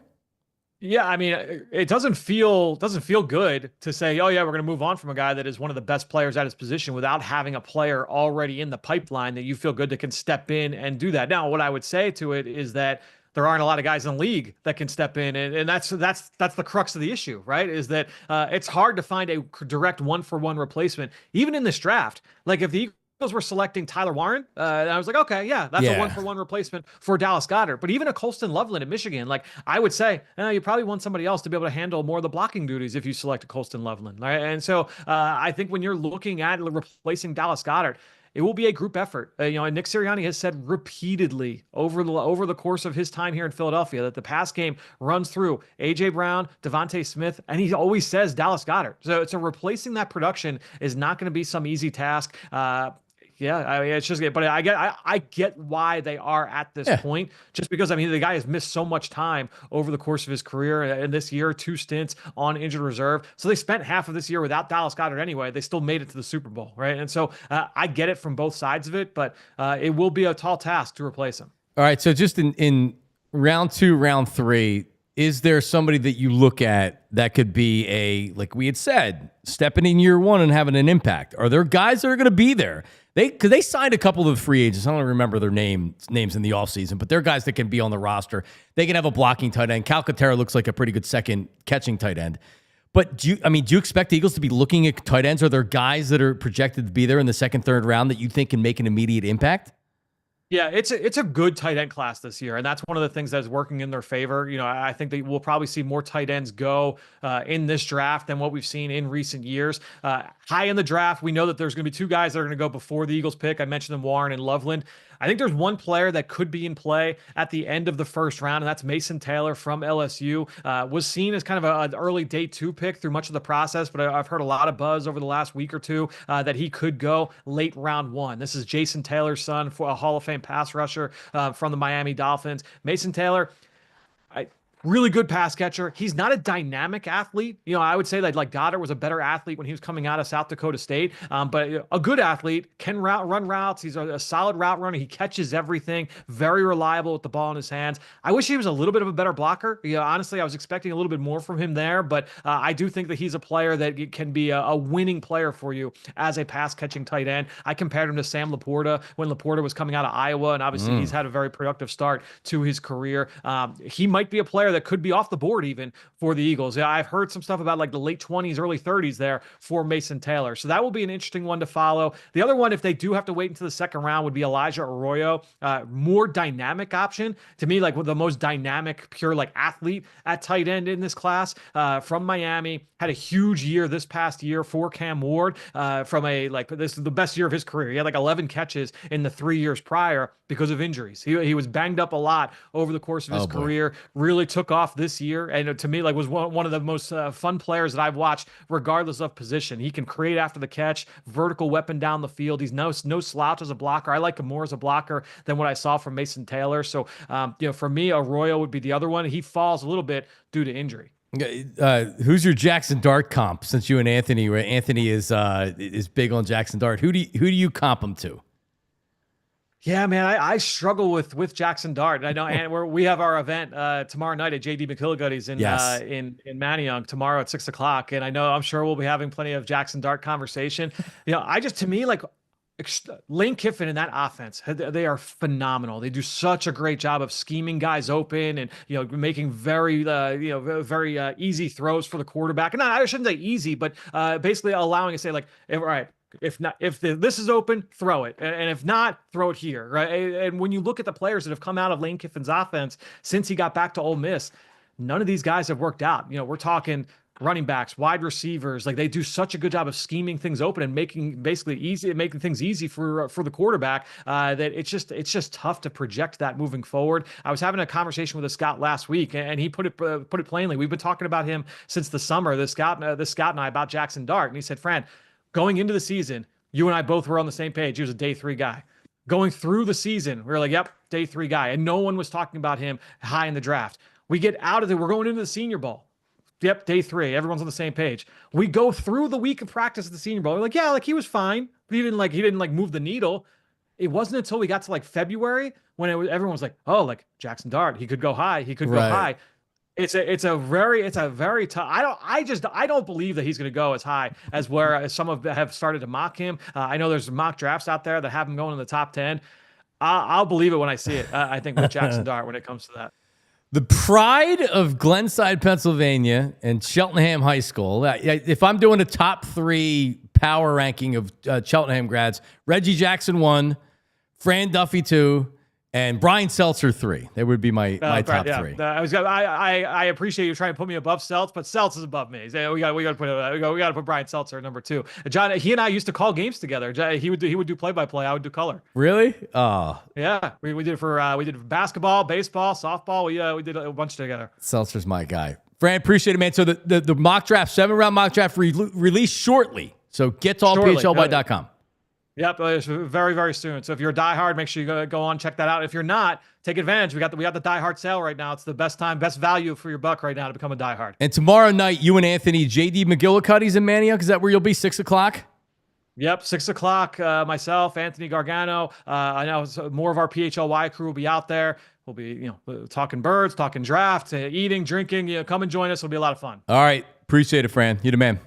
Yeah, I mean, it doesn't feel good to say, oh yeah, we're going to move on from a guy that is one of the best players at his position without having a player already in the pipeline that you feel good that can step in and do that. Now, what I would say to it is that there aren't a lot of guys in the league that can step in, and that's the crux of the issue, right? Is that it's hard to find a direct 1-for-1 replacement, even in this draft. Like if the Eagles were selecting Tyler Warren, and I was like, okay, yeah, that's a 1-for-1 replacement for Dallas Goedert. But even a Colston Loveland in Michigan, like I would say, you probably want somebody else to be able to handle more of the blocking duties if you select a Colston Loveland. Right? And so I think when you're looking at replacing Dallas Goedert, it will be a group effort. And Nick Sirianni has said repeatedly over the course of his time here in Philadelphia that the pass game runs through A.J. Brown, Devontae Smith, and he always says Dallas Goedert. So replacing that production is not going to be some easy task. Yeah, I mean, it's just, but I get why they are at this point, just because, I mean, the guy has missed so much time over the course of his career, and this year, 2 stints on injured reserve. So they spent half of this year without Dallas Goedert anyway. They still made it to the Super Bowl, right? And so I get it from both sides of it, but it will be a tall task to replace him. All right, so just in round 2, round 3, is there somebody that you look at that could be like we had said, stepping in year 1 and having an impact? Are there guys that are going to be there? Because they signed a couple of free agents. I don't remember their names in the offseason, but they're guys that can be on the roster. They can have a blocking tight end. Calcaterra looks like a pretty good second catching tight end. But do you expect the Eagles to be looking at tight ends? Are there guys that are projected to be there in the 2nd, 3rd round that you think can make an immediate impact? Yeah, it's a good tight end class this year, and that's one of the things that's working in their favor. I think that we'll probably see more tight ends go in this draft than what we've seen in recent years. High in the draft, we know that there's going to be 2 guys that are going to go before the Eagles pick. I mentioned them, Warren and Loveland. I think there's one player that could be in play at the end of the 1st round, and that's Mason Taylor from LSU. Was seen as kind of an early day 2 pick through much of the process, but I've heard a lot of buzz over the last week or 2 that he could go late round 1. This is Jason Taylor's son, for a Hall of Fame pass rusher from the Miami Dolphins. Mason Taylor, really good pass catcher. He's not a dynamic athlete. I would say that like Goddard was a better athlete when he was coming out of South Dakota State, but a good athlete, can run routes. He's a solid route runner. He catches everything, very reliable with the ball in his hands. I wish he was a little bit of a better blocker. Honestly, I was expecting a little bit more from him there, but I do think that he's a player that can be a winning player for you as a pass catching tight end. I compared him to Sam Laporta when Laporta was coming out of Iowa, and obviously he's had a very productive start to his career. He might be a player that could be off the board even for the Eagles. I've heard some stuff about like the late 20s, early 30s there for Mason Taylor. So that will be an interesting one to follow. The other one, if they do have to wait until the 2nd round, would be Elijah Arroyo. More dynamic option to me, like the most dynamic, pure like athlete at tight end in this class from Miami. Had a huge year this past year for Cam Ward this is the best year of his career. He had like 11 catches in the 3 years prior because of injuries. He was banged up a lot over the course of his career. Really took took off this year, and to me, like, was one of the most fun players that I've watched, regardless of position. He can create after the catch, vertical weapon down the field. He's no slouch as a blocker. I like him more as a blocker than what I saw from Mason Taylor. So, for me, Arroyo would be the other one. He falls a little bit due to injury. Who's your Jackson Dart comp? Since you and Anthony, where Anthony is big on Jackson Dart, who do you comp him to? Yeah, man, I struggle with Jackson Dart. I know, and we have our event tomorrow night at JD McGillicuddy's in Manayunk tomorrow at 6:00, and I'm sure we'll be having plenty of Jackson Dart conversation. To me, like, Lane Kiffin in that offense, they are phenomenal. They do such a great job of scheming guys open and making very easy throws for the quarterback. And I shouldn't say easy, but basically allowing to say, like, all right, if this is open, throw it, and if not, throw it here, right? And when you look at the players that have come out of Lane Kiffin's offense since he got back to Ole Miss, none of these guys have worked out. We're talking running backs, wide receivers. Like, they do such a good job of scheming things open and making things easy for the quarterback that it's just tough to project that moving forward. I was having a conversation with a scout last week, and he put it plainly. We've been talking about him since the summer, the scout and I, about Jackson Dart, and he said, Fran, going into the season, you and I both were on the same page. He was a day 3 guy. Going through the season, we were like, yep, day 3 guy, and no one was talking about him high in the draft. We get out of it. We're going into the Senior Bowl. Yep, day 3. Everyone's on the same page. We go through the week of practice at the Senior Bowl. We're like, yeah, like, he was fine, but he didn't move the needle. It wasn't until we got to like February when everyone was like, oh, like, Jackson Dart, he could go high. He could go high. It's a very tough. I don't believe that he's going to go as high as where some have started to mock him. I know there's mock drafts out there that have him going in the top 10. I'll believe it when I see it. I think with Jackson Dart when it comes to that. The pride of Glenside, Pennsylvania, and Cheltenham High School. If I'm doing a top 3 power ranking of Cheltenham grads, Reggie Jackson 1, Fran Duffy 2, and Brian Seltzer 3. That would be my top 3. I appreciate you trying to put me above Seltz, but Seltz is above me. We got to put Brian Seltzer at number 2. John, he and I used to call games together. He would do play-by-play. I would do color. Really? Oh, yeah. We did it for basketball, baseball, softball. We did a bunch together. Seltzer's my guy. Fran, appreciate it, man. So the mock draft, 7-round mock draft released shortly. So get to allphly.com. Yep, it's very, very soon. So if you're a diehard, make sure you go on, check that out. If you're not, take advantage. We got the diehard sale right now. It's the best time, best value for your buck right now to become a diehard. And tomorrow night, you and Anthony, JD McGillicuddy's in Manayunk. Is that where you'll be? 6:00? Yep, 6:00. Myself, Anthony Gargano. I know more of our PHLY crew will be out there. We'll be, talking birds, talking draft, eating, drinking. Come and join us. It'll be a lot of fun. All right, appreciate it, Fran. You're the man.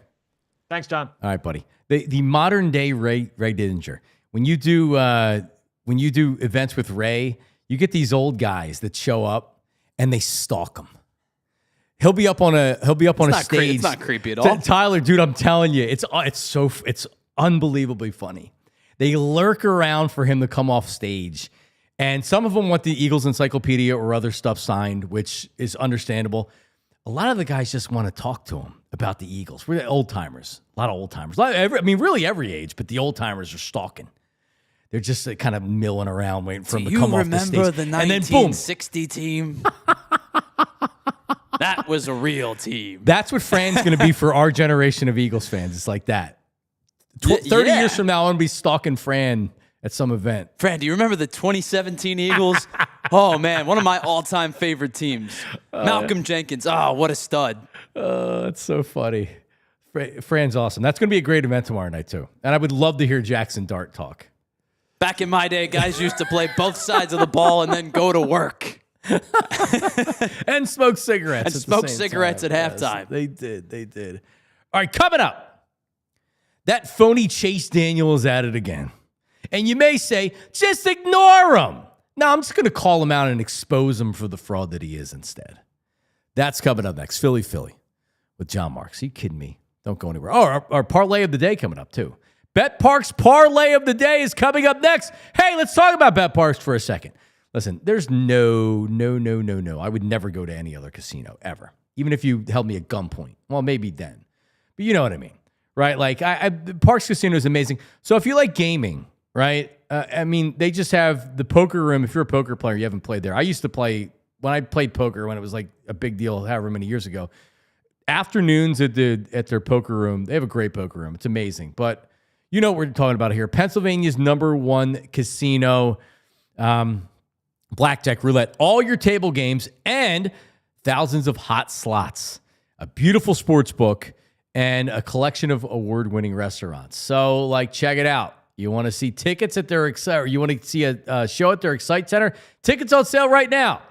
Thanks, John. All right, buddy. The modern day Ray Didinger. When you do events with Ray, you get these old guys that show up and they stalk him. He'll be up on a stage. It's not creepy at all. Tyler, dude, I'm telling you, it's unbelievably funny. They lurk around for him to come off stage. And some of them want the Eagles Encyclopedia or other stuff signed, which is understandable. A lot of the guys just want to talk to him about the Eagles. We're old timers, a lot of old timers. Really every age, but the old timers are stalking. They're just kind of milling around, waiting for him to come off the stage. Do you remember the 1960 team? That was a real team. That's what Fran's going to be for our generation of Eagles fans. It's like that. 30 years from now, I'm going to be stalking Fran at some event. Fran, do you remember the 2017 Eagles? Oh, man, one of my all-time favorite teams. Malcolm Jenkins. Oh, what a stud. That's so funny. Fran's awesome. That's going to be a great event tomorrow night, too. And I would love to hear Jackson Dart talk. Back in my day, guys used to play both sides of the ball and then go to work. And smoke cigarettes. At halftime. Yes, they did. All right, coming up. That phony Chase Daniel is at it again. And you may say, just ignore him. No, I'm just going to call him out and expose him for the fraud that he is instead. That's coming up next. Philly with John Marks. Are you kidding me? Don't go anywhere. Oh, our parlay of the day coming up too. BetParx Parlay of the day is coming up next. Hey, let's talk about BetParx for a second. Listen, there's no. I would never go to any other casino ever. Even if you held me at gunpoint. Well, maybe then. But you know what I mean, right? Like, Parx Casino is amazing. So if you like gaming, right? They just have the poker room. If you're a poker player, you haven't played there. I used to play when I played poker, when it was like a big deal, however many years ago, afternoons at their poker room, they have a great poker room. It's amazing. But you know what we're talking about here. Pennsylvania's #1 casino, blackjack, roulette, all your table games, and thousands of hot slots, a beautiful sports book, and a collection of award-winning restaurants. So, like, check it out. You want to see tickets at their Excite, or you want to see a show at their Excite Center? Tickets on sale right now.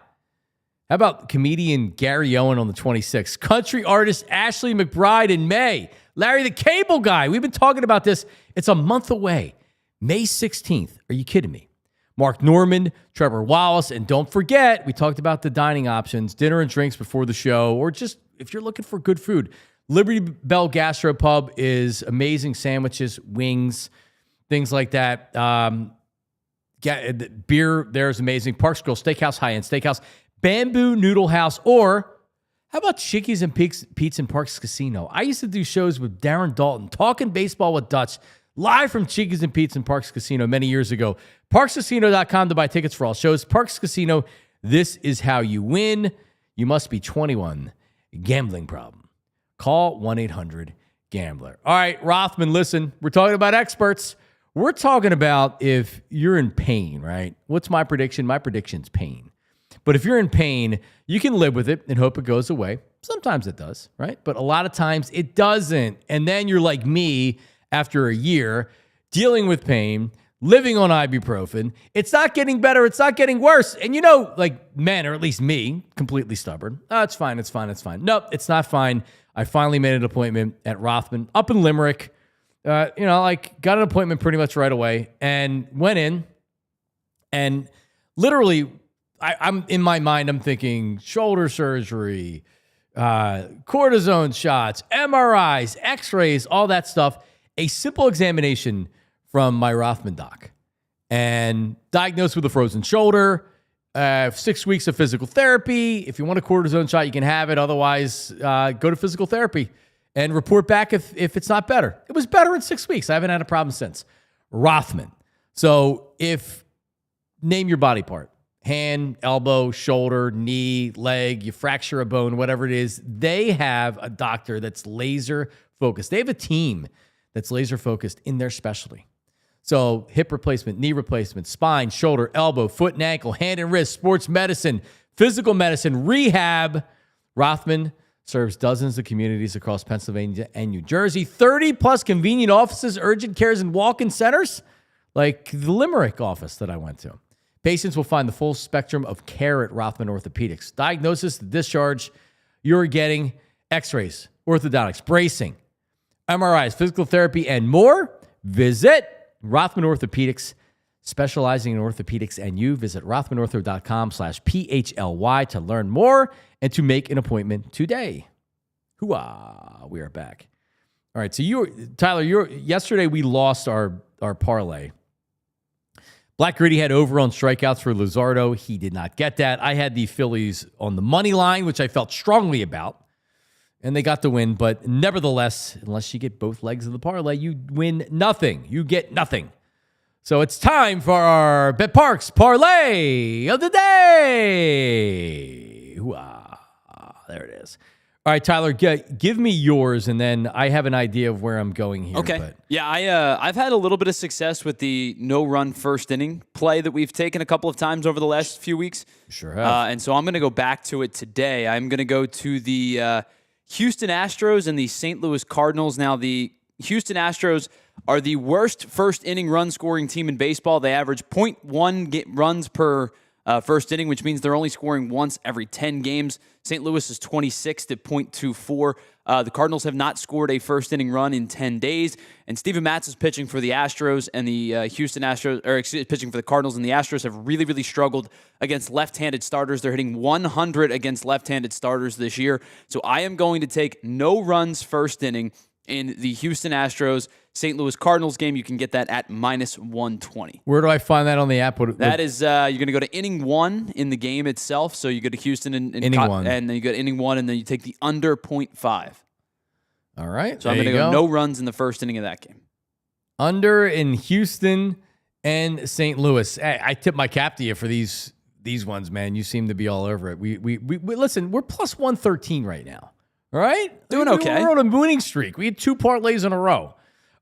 How about comedian Gary Owen on the 26th? Country artist Ashley McBryde in May. Larry the Cable Guy. We've been talking about this. It's a month away. May 16th. Are you kidding me? Mark Norman, Trevor Wallace, and don't forget, we talked about the dining options, dinner and drinks before the show, or just if you're looking for good food. Liberty Bell Gastropub is amazing sandwiches, wings, things like that. Beer there is amazing. Parks Grill Steakhouse, high-end steakhouse, Bamboo Noodle House, or how about Chickies and Pete's in Parks Casino? I used to do shows with Darren Dalton, talking baseball with Dutch, live from Chickies and Pete's in Parks Casino many years ago. ParksCasino.com to buy tickets for all shows. Parks Casino, this is how you win. You must be 21. Gambling problem. Call 1-800-GAMBLER. All right, Rothman, listen, we're talking about experts. We're talking about if you're in pain, right? What's my prediction? My prediction's pain. But if you're in pain, you can live with it and hope it goes away. Sometimes it does, right? But a lot of times it doesn't. And then you're like me after a year dealing with pain, living on ibuprofen. It's not getting better. It's not getting worse. And you know, like men, or at least me, completely stubborn. Oh, it's fine. It's fine. It's fine. Nope, it's not fine. I finally made an appointment at Rothman up in Limerick. Got an appointment pretty much right away and went in and literally I'm in my mind, I'm thinking shoulder surgery, cortisone shots, MRIs, x-rays, all that stuff. A simple examination from my Rothman doc and diagnosed with a frozen shoulder, 6 weeks of physical therapy. If you want a cortisone shot, you can have it. Otherwise, go to physical therapy and report back if it's not better. It was better in 6 weeks. I haven't had a problem since. Rothman. So name your body part. Hand, elbow, shoulder, knee, leg, you fracture a bone, whatever it is, they have a doctor that's laser focused. They have a team that's laser focused in their specialty. So hip replacement, knee replacement, spine, shoulder, elbow, foot and ankle, hand and wrist, sports medicine, physical medicine, rehab. Rothman serves dozens of communities across Pennsylvania and New Jersey, 30 plus convenient offices, urgent cares, and walk-in centers, like the Limerick office that I went to. Patients will find the full spectrum of care at Rothman Orthopedics. Diagnosis, discharge, you're getting x-rays, orthodontics, bracing, MRIs, physical therapy, and more. Visit Rothman Orthopedics, specializing in orthopedics, and you visit rothmanortho.com/PHLY to learn more and to make an appointment today. Hooah, we are back. All right, so Tyler, yesterday we lost our parlay. Black Gritty had over on strikeouts for Luzardo. He did not get that. I had the Phillies on the money line, which I felt strongly about, and they got the win. But nevertheless, unless you get both legs of the parlay, you win nothing. You get nothing. So it's time for our BetParx Parlay of the day. Hooah. There it is. All right, Tyler, give me yours, and then I have an idea of where I'm going here. Okay. But. Yeah, I've had a little bit of success with the no-run first inning play that we've taken a couple of times over the last few weeks. Sure have. And so I'm going to go back to it today. I'm going to go to the Houston Astros and the St. Louis Cardinals. Now, the Houston Astros are the worst first inning run scoring team in baseball. They average 0.1 runs per first inning, which means they're only scoring once every 10 games. St. Louis is 26th at 0.24. The Cardinals have not scored a first inning run in 10 days. And Steven Matz is pitching for the Astros, and the pitching for the Cardinals, and the Astros have really, really struggled against left-handed starters. They're hitting 100 against left-handed starters this year. So I am going to take no runs first inning in the Houston Astros St. Louis Cardinals game. You can get that at -120. Where do I find that on the app? That is, you're going to go to inning one in the game itself. So you go to Houston and inning one, and then you go to inning one, and then you take the under 0.5. All right. So I'm going to go no runs in the first inning of that game. Under in Houston and St. Louis. Hey, I tip my cap to you for these these ones, man. You seem to be all over it. We listen, we're plus 113 right now. All right? Doing okay. We're on a winning streak. We had 2 parlays in a row.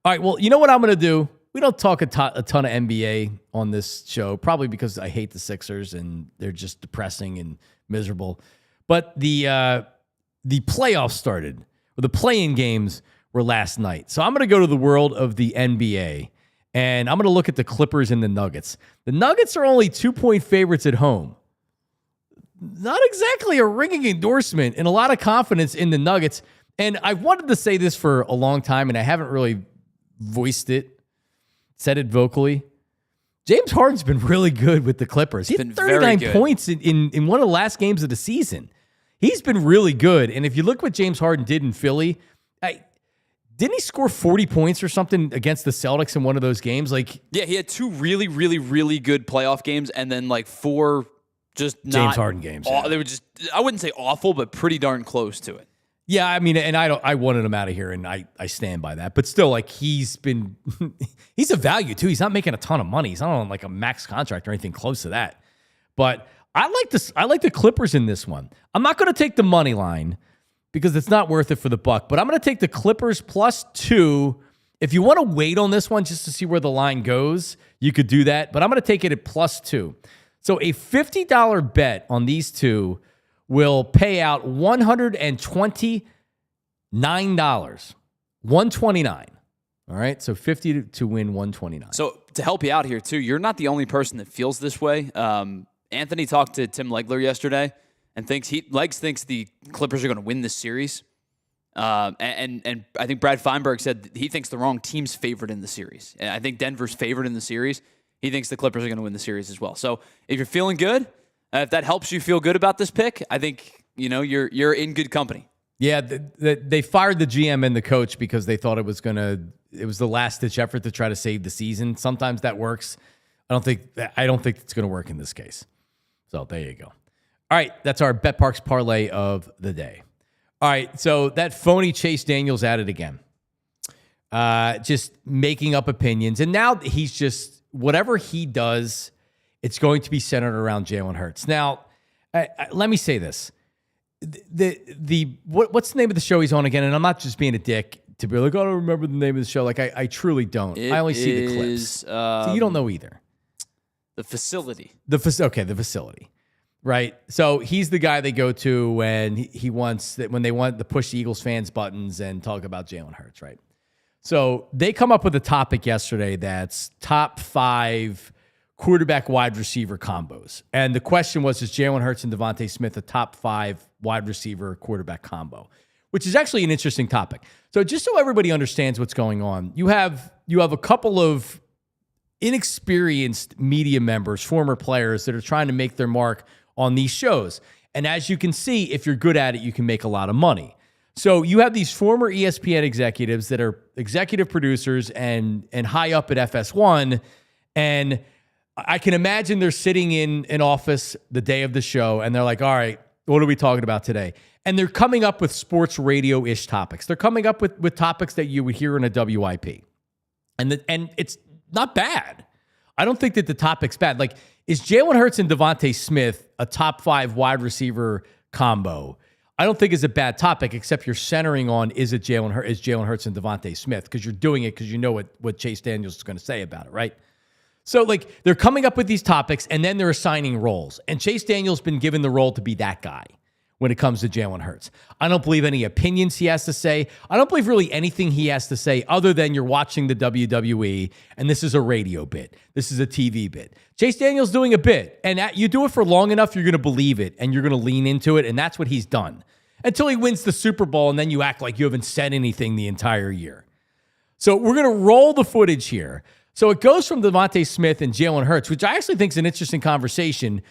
All right, well, you know what I'm going to do? We don't talk a ton of NBA on this show, probably because I hate the Sixers and they're just depressing and miserable. But the playoffs started, or the play-in games were last night. So I'm going to go to the world of the NBA, and I'm going to look at the Clippers and the Nuggets. The Nuggets are only 2-point favorites at home. Not exactly a ringing endorsement, and a lot of confidence in the Nuggets. And I've wanted to say this for a long time, and I haven't really said it vocally. James Harden's been really good with the Clippers. He had 39 points in one of the last games of the season. He's been really good. And if you look what James Harden did in Philly, didn't he score 40 points or something against the Celtics in one of those games? Yeah, he had 2 really, really, really good playoff games, and then 4 just James Harden games. They were just, I wouldn't say awful, but pretty darn close to it. Yeah, I mean, and I wanted him out of here, and I stand by that. But still, he's a value too. He's not making a ton of money. He's not on a max contract or anything close to that. But I like this. I like the Clippers in this one. I'm not going to take the money line because it's not worth it for the buck. But I'm going to take the Clippers plus 2. If you want to wait on this one just to see where the line goes, you could do that. But I'm going to take it at plus 2. So a $50 bet on these two will pay out $129. $129. All right, so 50 to win 129. So to help you out here too, you're not the only person that feels this way. Anthony talked to Tim Legler yesterday and thinks the Clippers are going to win this series. And I think Brad Feinberg said he thinks the wrong team's favored in the series. And I think Denver's favored in the series. He thinks the Clippers are going to win the series as well. So if you're feeling good, if that helps you feel good about this pick, I think you're in good company. Yeah, they fired the GM and the coach because they thought it was the last-ditch effort to try to save the season. Sometimes that works. I don't think it's going to work in this case. So there you go. All right, that's our BetParx parlay of the day. All right, so that phony Chase Daniels at it again. Just making up opinions. And now he's just, whatever he does, it's going to be centered around Jalen Hurts. Now, let me say this. What's the name of the show he's on again? And I'm not just being a dick to be like, I don't remember the name of the show. I truly don't. I only see the clips. So you don't know either. The Facility. The Facility. Right. So he's the guy they go to when when they want to push the Eagles fans buttons and talk about Jalen Hurts, right? So they come up with a topic yesterday that's top 5 quarterback wide receiver combos. And the question was, is Jalen Hurts and Devontae Smith a top 5 wide receiver quarterback combo? Which is actually an interesting topic. So just so everybody understands what's going on, you have a couple of inexperienced media members, former players that are trying to make their mark on these shows. And as you can see, if you're good at it, you can make a lot of money. So you have these former ESPN executives that are executive producers and high up at FS1. And I can imagine they're sitting in an office the day of the show and they're like, all right, what are we talking about today? And they're coming up with sports radio-ish topics. They're coming up with topics that you would hear in a WIP. And it's not bad. I don't think that the topic's bad. Is Jalen Hurts and Devontae Smith a top 5 wide receiver combo? I don't think it's a bad topic, except you're centering on is Jalen Hurts and Devontae Smith, because you're doing it because you know what Chase Daniels is going to say about it, right? So they're coming up with these topics and then they're assigning roles. And Chase Daniels been given the role to be that guy when it comes to Jalen Hurts. I don't believe any opinions he has to say. I don't believe really anything he has to say other than you're watching the WWE and this is a radio bit. This is a TV bit. Chase Daniels doing a bit, and you do it for long enough, you're going to believe it and you're going to lean into it, and that's what he's done. Until he wins the Super Bowl and then you act like you haven't said anything the entire year. So we're going to roll the footage here. So it goes from Devontae Smith and Jalen Hurts, which I actually think is an interesting conversation,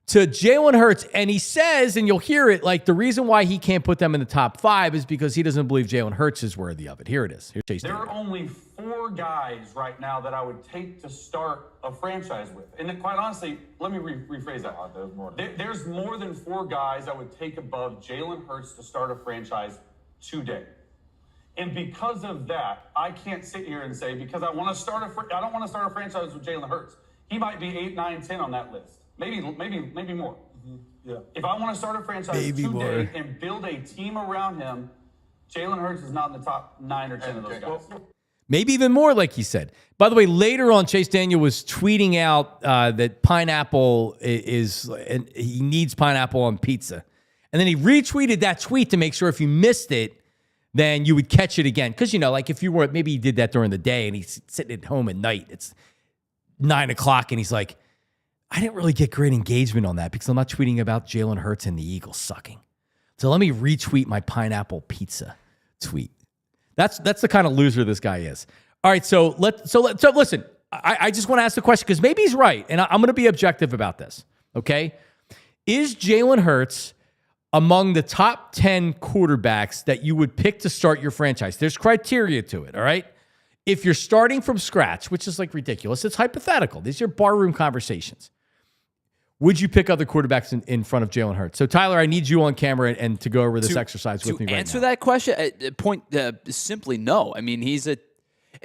to Jalen Hurts. And he says, and you'll hear it, the reason why he can't put them in the top 5 is because he doesn't believe Jalen Hurts is worthy of it. Here it is. Here's Chase Daniels. There are only 4 guys right now that I would take to start a franchise with. And then, quite honestly, let me rephrase that. There's more than 4 guys I would take above Jalen Hurts to start a franchise today. And because of that, I can't sit here and say, because I don't want to start a franchise with Jalen Hurts. He might be 8, 9, 10 on that list. maybe more. Yeah. If I want to start a franchise Maybe today more. and build a team around him, Jalen Hurts is not in the top 9 or 10 of those guys. Maybe even more, like he said. By the way, later on, Chase Daniel was tweeting out that pineapple and he needs pineapple on pizza. And then he retweeted that tweet to make sure if you missed it, then you would catch it again. Because, like if you were, maybe he did that during the day and he's sitting at home at night. It's 9 o'clock and he's like, I didn't really get great engagement on that because I'm not tweeting about Jalen Hurts and the Eagles sucking. So let me retweet my pineapple pizza tweet. That's the kind of loser this guy is. All right, so listen. I just want to ask the question because maybe he's right, and I'm going to be objective about this. Okay, is Jalen Hurts among the top 10 quarterbacks that you would pick to start your franchise? There's criteria to it. All right, if you're starting from scratch, which is like ridiculous, it's hypothetical. These are barroom conversations. Would you pick other quarterbacks in front of Jalen Hurts? So, Tyler, I need you on camera and to go over this exercise with me right now. To answer that question, simply no. I mean,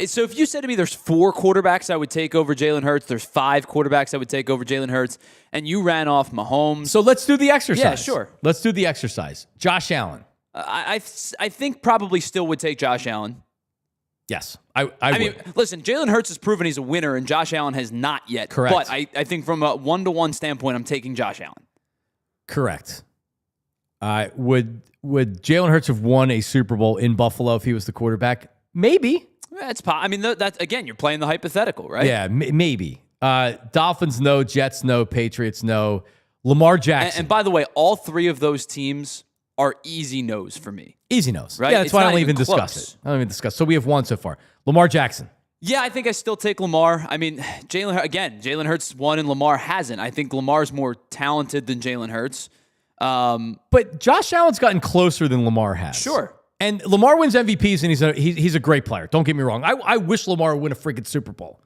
so if you said to me there's 4 quarterbacks I would take over Jalen Hurts, there's 5 quarterbacks I would take over Jalen Hurts, and you ran off Mahomes. So let's do the exercise. Yeah, sure. Let's do the exercise. Josh Allen. I think probably still would take Josh Allen. Yes, I would. mean, listen, Jalen Hurts has proven he's a winner, and Josh Allen has not yet. Correct. But I think from a 1-to-1 standpoint, I'm taking Josh Allen. Correct. Would Jalen Hurts have won a Super Bowl in Buffalo if he was the quarterback? Maybe. I mean, that's again, you're playing the hypothetical, right? Yeah, maybe. Dolphins, no. Jets, no. Patriots, no. Lamar Jackson. And by the way, all 3 of those teams are easy no's for me. Easy no's. Right? Yeah, that's It's why I not don't even even discuss close. it. I don't even discuss. So we have 1 so far. Lamar Jackson. Yeah, I think I still take Lamar. I mean, Jalen Hurts won and Lamar hasn't. I think Lamar's more talented than Jalen Hurts. But Josh Allen's gotten closer than Lamar has. Sure. And Lamar wins MVPs, and he's a great player. Don't get me wrong. I wish Lamar would win a freaking Super Bowl,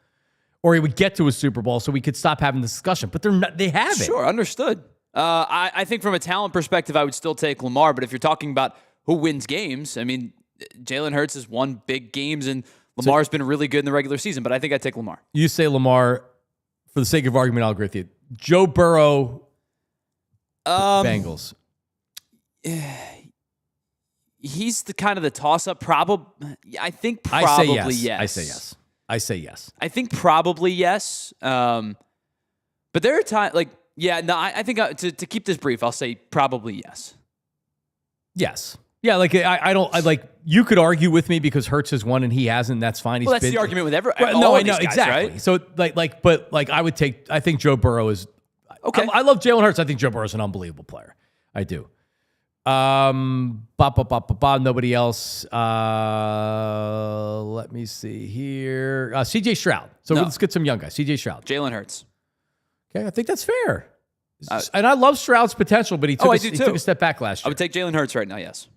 or he would get to a Super Bowl, so we could stop having this discussion. But they haven't. Sure, understood. I think from a talent perspective, I would still take Lamar. But if you're talking about who wins games, I mean, Jalen Hurts has won big games, and Lamar's been really good in the regular season. But I think I'd take Lamar. You say Lamar, for the sake of argument, I'll agree with you. Joe Burrow, Bengals. He's the kind of the toss-up. I think probably yes. I say yes. I think probably yes. But there are times I think to keep this brief, I'll say probably yes. Yes. Yeah, like you could argue with me because Hurts has won and he hasn't. That's fine. That's the argument with everyone. Right, no, I know guys, exactly. Right? So I think Joe Burrow is okay. I love Jalen Hurts. I think Joe Burrow is an unbelievable player. I do. Nobody else. Let me see here. CJ Stroud. So let's get some young guys. CJ Stroud. Jalen Hurts. Okay, I think that's fair. And I love Stroud's potential, but he took a step back last year. I would take Jalen Hurts right now, yes.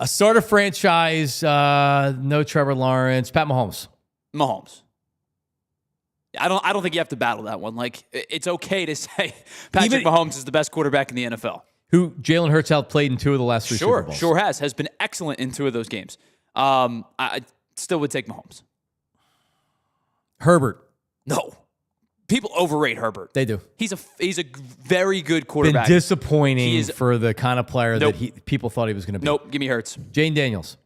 A starter franchise, no Trevor Lawrence, Pat Mahomes. Mahomes. I don't think you have to battle that one. Like, it's okay to say Patrick Mahomes is the best quarterback in the NFL. Who Jalen Hurts outplayed in 2 of the last 3 Super Bowls. Sure has been excellent in 2 of those games. I still would take Mahomes. Herbert. No. People overrate Herbert. They do. He's a very good quarterback. Been disappointing for the kind of player that people thought he was going to be. Nope, give me Hurts. Jane Daniels.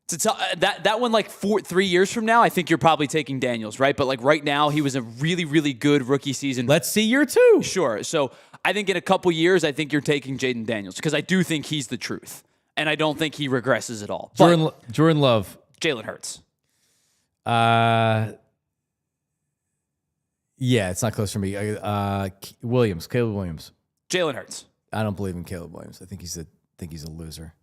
That one, like 3 years from now, I think you're probably taking Daniels, right? But like right now, he was a really, really good rookie season. Let's see year 2. Sure. So I think in a couple years, I think you're taking Jaden Daniels because I do think he's the truth. And I don't think he regresses at all. Jordan Love. Jalen Hurts. Yeah, it's not close for me. Caleb Williams. Jalen Hurts. I don't believe in Caleb Williams. I think he's a loser.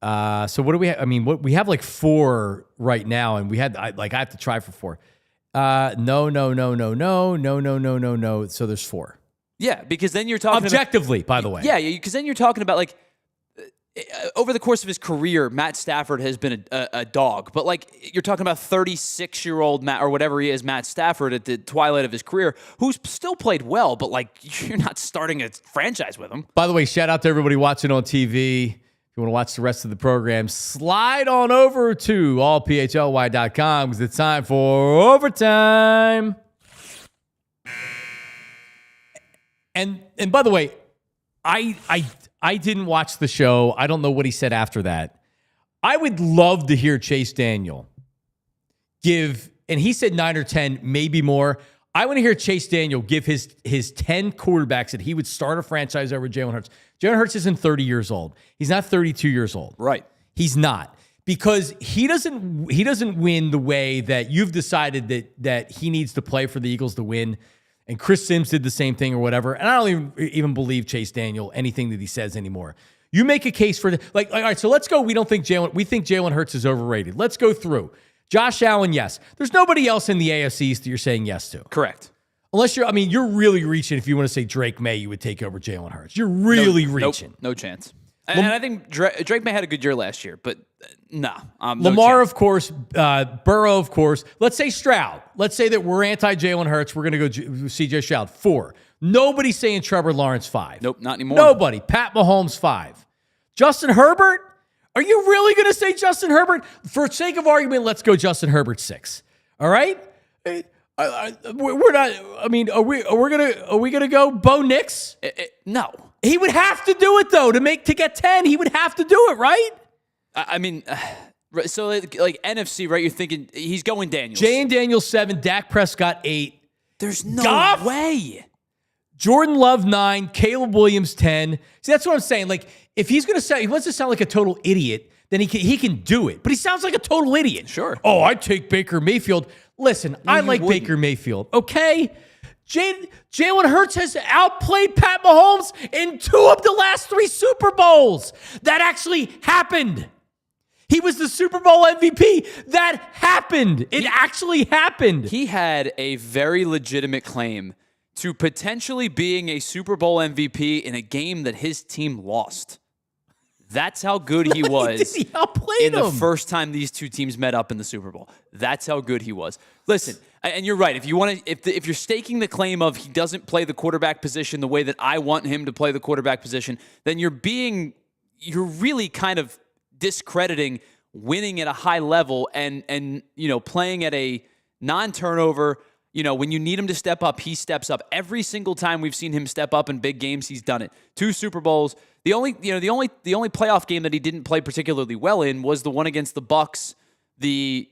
So what do we have? I mean, we have like 4 right now, and I have to try for 4. No. So there's 4. Yeah, because then you're talking objectively, by the way. Yeah, because then you're talking about like over the course of his career, Matt Stafford has been a dog. But like you're talking about 36-year-old Matt or whatever he is, Matt Stafford at the twilight of his career, who's still played well, but like you're not starting a franchise with him. By the way, shout out to everybody watching on TV. If you want to watch the rest of the program, slide on over to allphly.com because it's time for overtime. And by the way, I didn't watch the show. I don't know what he said after that. I would love to hear Chase Daniel give, and he said 9 or 10, maybe more. I want to hear Chase Daniel give his 10 quarterbacks that he would start a franchise over Jalen Hurts. Jalen Hurts isn't 30 years old. He's not 32 years old. Right. He's not. Because he doesn't win the way that you've decided that he needs to play for the Eagles to win. And Chris Sims did the same thing or whatever. And I don't even believe Chase Daniel, anything that he says anymore. You make a case for all right, so let's go. We think Jalen Hurts is overrated. Let's go through. Josh Allen, yes. There's nobody else in the AFC East that you're saying yes to. Correct. Unless you're really reaching if you want to say Drake May, you would take over Jalen Hurts. You're really reaching. Nope, no chance. And I think Drake May had a good year last year, but no. Lamar, of course. Burrow, of course. Let's say Stroud. Let's say that we're anti-Jalen Hurts. We're going to go C.J. Stroud, 4. Nobody's saying Trevor Lawrence, 5. Nope, not anymore. Nobody. Pat Mahomes, 5. Justin Herbert? Are you really going to say Justin Herbert? For sake of argument, let's go Justin Herbert, 6. All right? We're not. I mean, are we gonna go Bo Nix? No. He would have to do it though to get 10. He would have to do it, right? I mean, so like NFC, right? You're thinking he's going Daniels. Jane Daniels 7, Dak Prescott 8. There's no Goff? way. Jordan Love 9, Caleb Williams 10. See, that's what I'm saying. Like, if he wants to sound like a total idiot, then he can do it. But he sounds like a total idiot. Sure. Oh, I'd take Baker Mayfield. Listen, I like Baker Mayfield. Okay. Jalen Hurts has outplayed Pat Mahomes in 2 of the last 3 Super Bowls. That actually happened. He was the Super Bowl MVP. That happened. It actually happened. He had a very legitimate claim to potentially being a Super Bowl MVP in a game that his team lost. That's how good he was He outplayed in the him. first time these two teams met up in the Super Bowl. That's how good he was. Listen, and you're right. If you want to, if you're staking the claim of he doesn't play the quarterback position the way that I want him to play the quarterback position, then you're really kind of discrediting winning at a high level and playing at a non-turnover. When you need him to step up, he steps up. Every single time we've seen him step up in big games, he's done it. 2 Super Bowls. The only playoff game that he didn't play particularly well in was the one against the Bucs the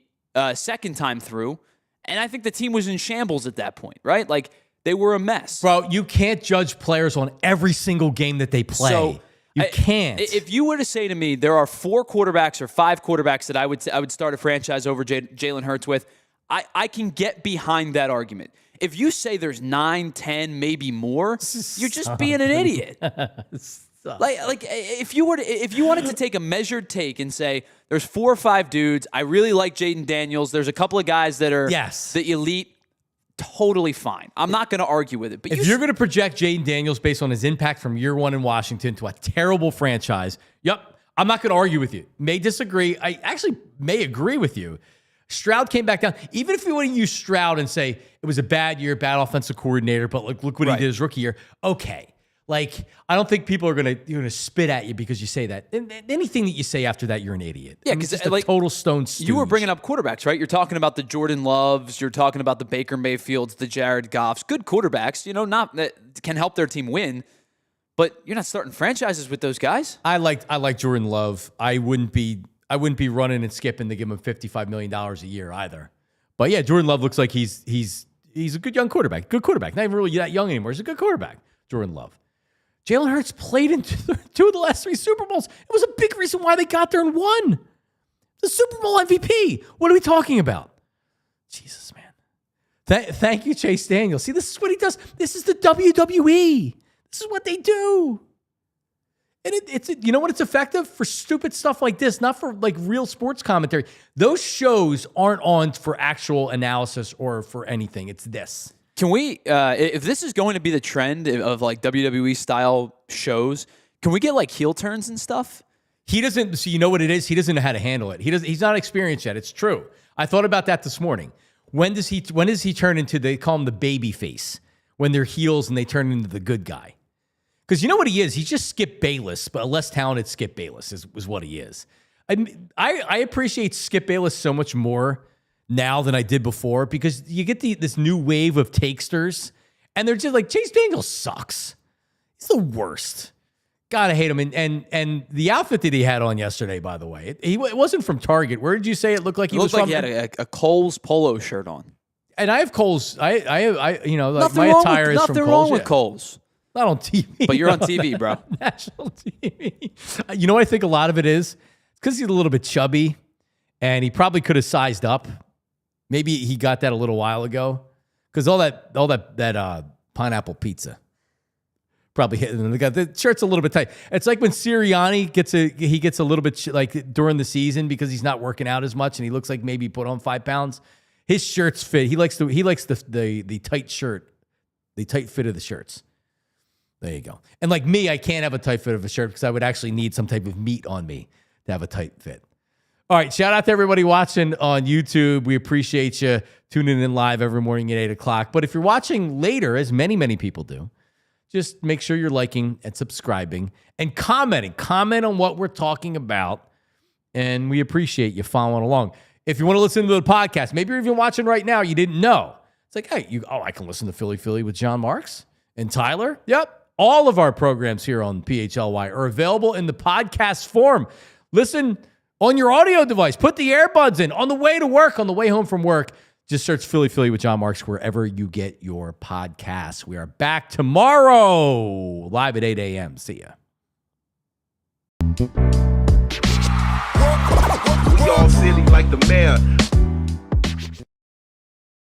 second time through. And I think the team was in shambles at that point, right? Like, they were a mess. Bro, you can't judge players on every single game that they play. So, you can't. If you were to say to me, there are 4 quarterbacks or 5 quarterbacks that I would start a franchise over Jalen Hurts with, I can get behind that argument. If you say there's 9, 10, maybe more, you're just being an idiot. Like if you wanted to take a measured take and say there's 4 or 5 dudes, I really like Jaden Daniels. There's a couple of guys that are the elite. Totally fine. I'm not going to argue with it. But if you're going to project Jaden Daniels based on his impact from year 1 in Washington to a terrible franchise, I'm not going to argue with you. May disagree. I actually may agree with you. Stroud came back down. Even if you want to use Stroud and say it was a bad year, bad offensive coordinator, but look what he did his rookie year. Okay. Like, I don't think people are going to spit at you because you say that. And anything that you say after that, you're an idiot. Yeah, because it's a total stone stooge. You were bringing up quarterbacks, right? You're talking about the Jordan Loves. You're talking about the Baker Mayfields, the Jared Goffs. Good quarterbacks, not that can help their team win. But you're not starting franchises with those guys. I like Jordan Love. I wouldn't be running and skipping to give him $55 million a year either. But yeah, Jordan Love looks like he's a good young quarterback. Good quarterback. Not even really that young anymore. He's a good quarterback, Jordan Love. Jalen Hurts played in 2 of the last 3 Super Bowls. It was a big reason why they got there and won. The Super Bowl MVP. What are we talking about? Jesus, man. Thank you, Chase Daniels. See, this is what he does. This is the WWE. This is what they do. And it's you know what? It's effective for stupid stuff like this, not for like real sports commentary. Those shows aren't on for actual analysis or for anything. It's this. Can we, if this is going to be the trend of like WWE style shows, can we get like heel turns and stuff? He doesn't. So you know what it is? He doesn't know how to handle it. He's not experienced yet. It's true. I thought about that this morning. When does he turn into? They call him the baby face when they're heels and they turn into the good guy. Because you know what he is? He's just Skip Bayless, but a less talented Skip Bayless is what he is. I appreciate Skip Bayless so much more now than I did before because you get this new wave of takesters And they're just like, Chase Daniels sucks. He's the worst. Gotta hate him. And the outfit that he had on yesterday, by the way, it wasn't from Target. Where did you say it looked like he was from? He had a Kohl's polo shirt on. And I have Kohl's. I you know, like Nothing my wrong attire with, is from nothing Kohl's. wrong with Kohl's. Not on TV. But you're on TV, bro. National TV. You know what I think a lot of it is? It's because he's a little bit chubby, and he probably could have sized up. Maybe he got that a little while ago. Because all that pineapple pizza probably hit him. The shirt's a little bit tight. It's like when Sirianni gets a little bit like during the season because he's not working out as much, and he looks like maybe he put on 5 pounds. His shirts fit. He likes the tight shirt, the tight fit of the shirts. There you go. And like me, I can't have a tight fit of a shirt because I would actually need some type of meat on me to have a tight fit. All right, shout out to everybody watching on YouTube. We appreciate you tuning in live every morning at 8 o'clock. But if you're watching later, as many, many people do, just make sure you're liking and subscribing and commenting. Comment on what we're talking about, and we appreciate you following along. If you want to listen to the podcast, maybe you're even watching right now, you didn't know. It's like, hey, I can listen to Philly with John Marks and Tyler. Yep. All of our programs here on PHLY are available in the podcast form. Listen on your audio device. Put the earbuds in on the way to work, on the way home from work. Just search Philly with John Marks wherever you get your podcasts. We are back tomorrow, live at 8 a.m. See ya. We all silly like the mayor.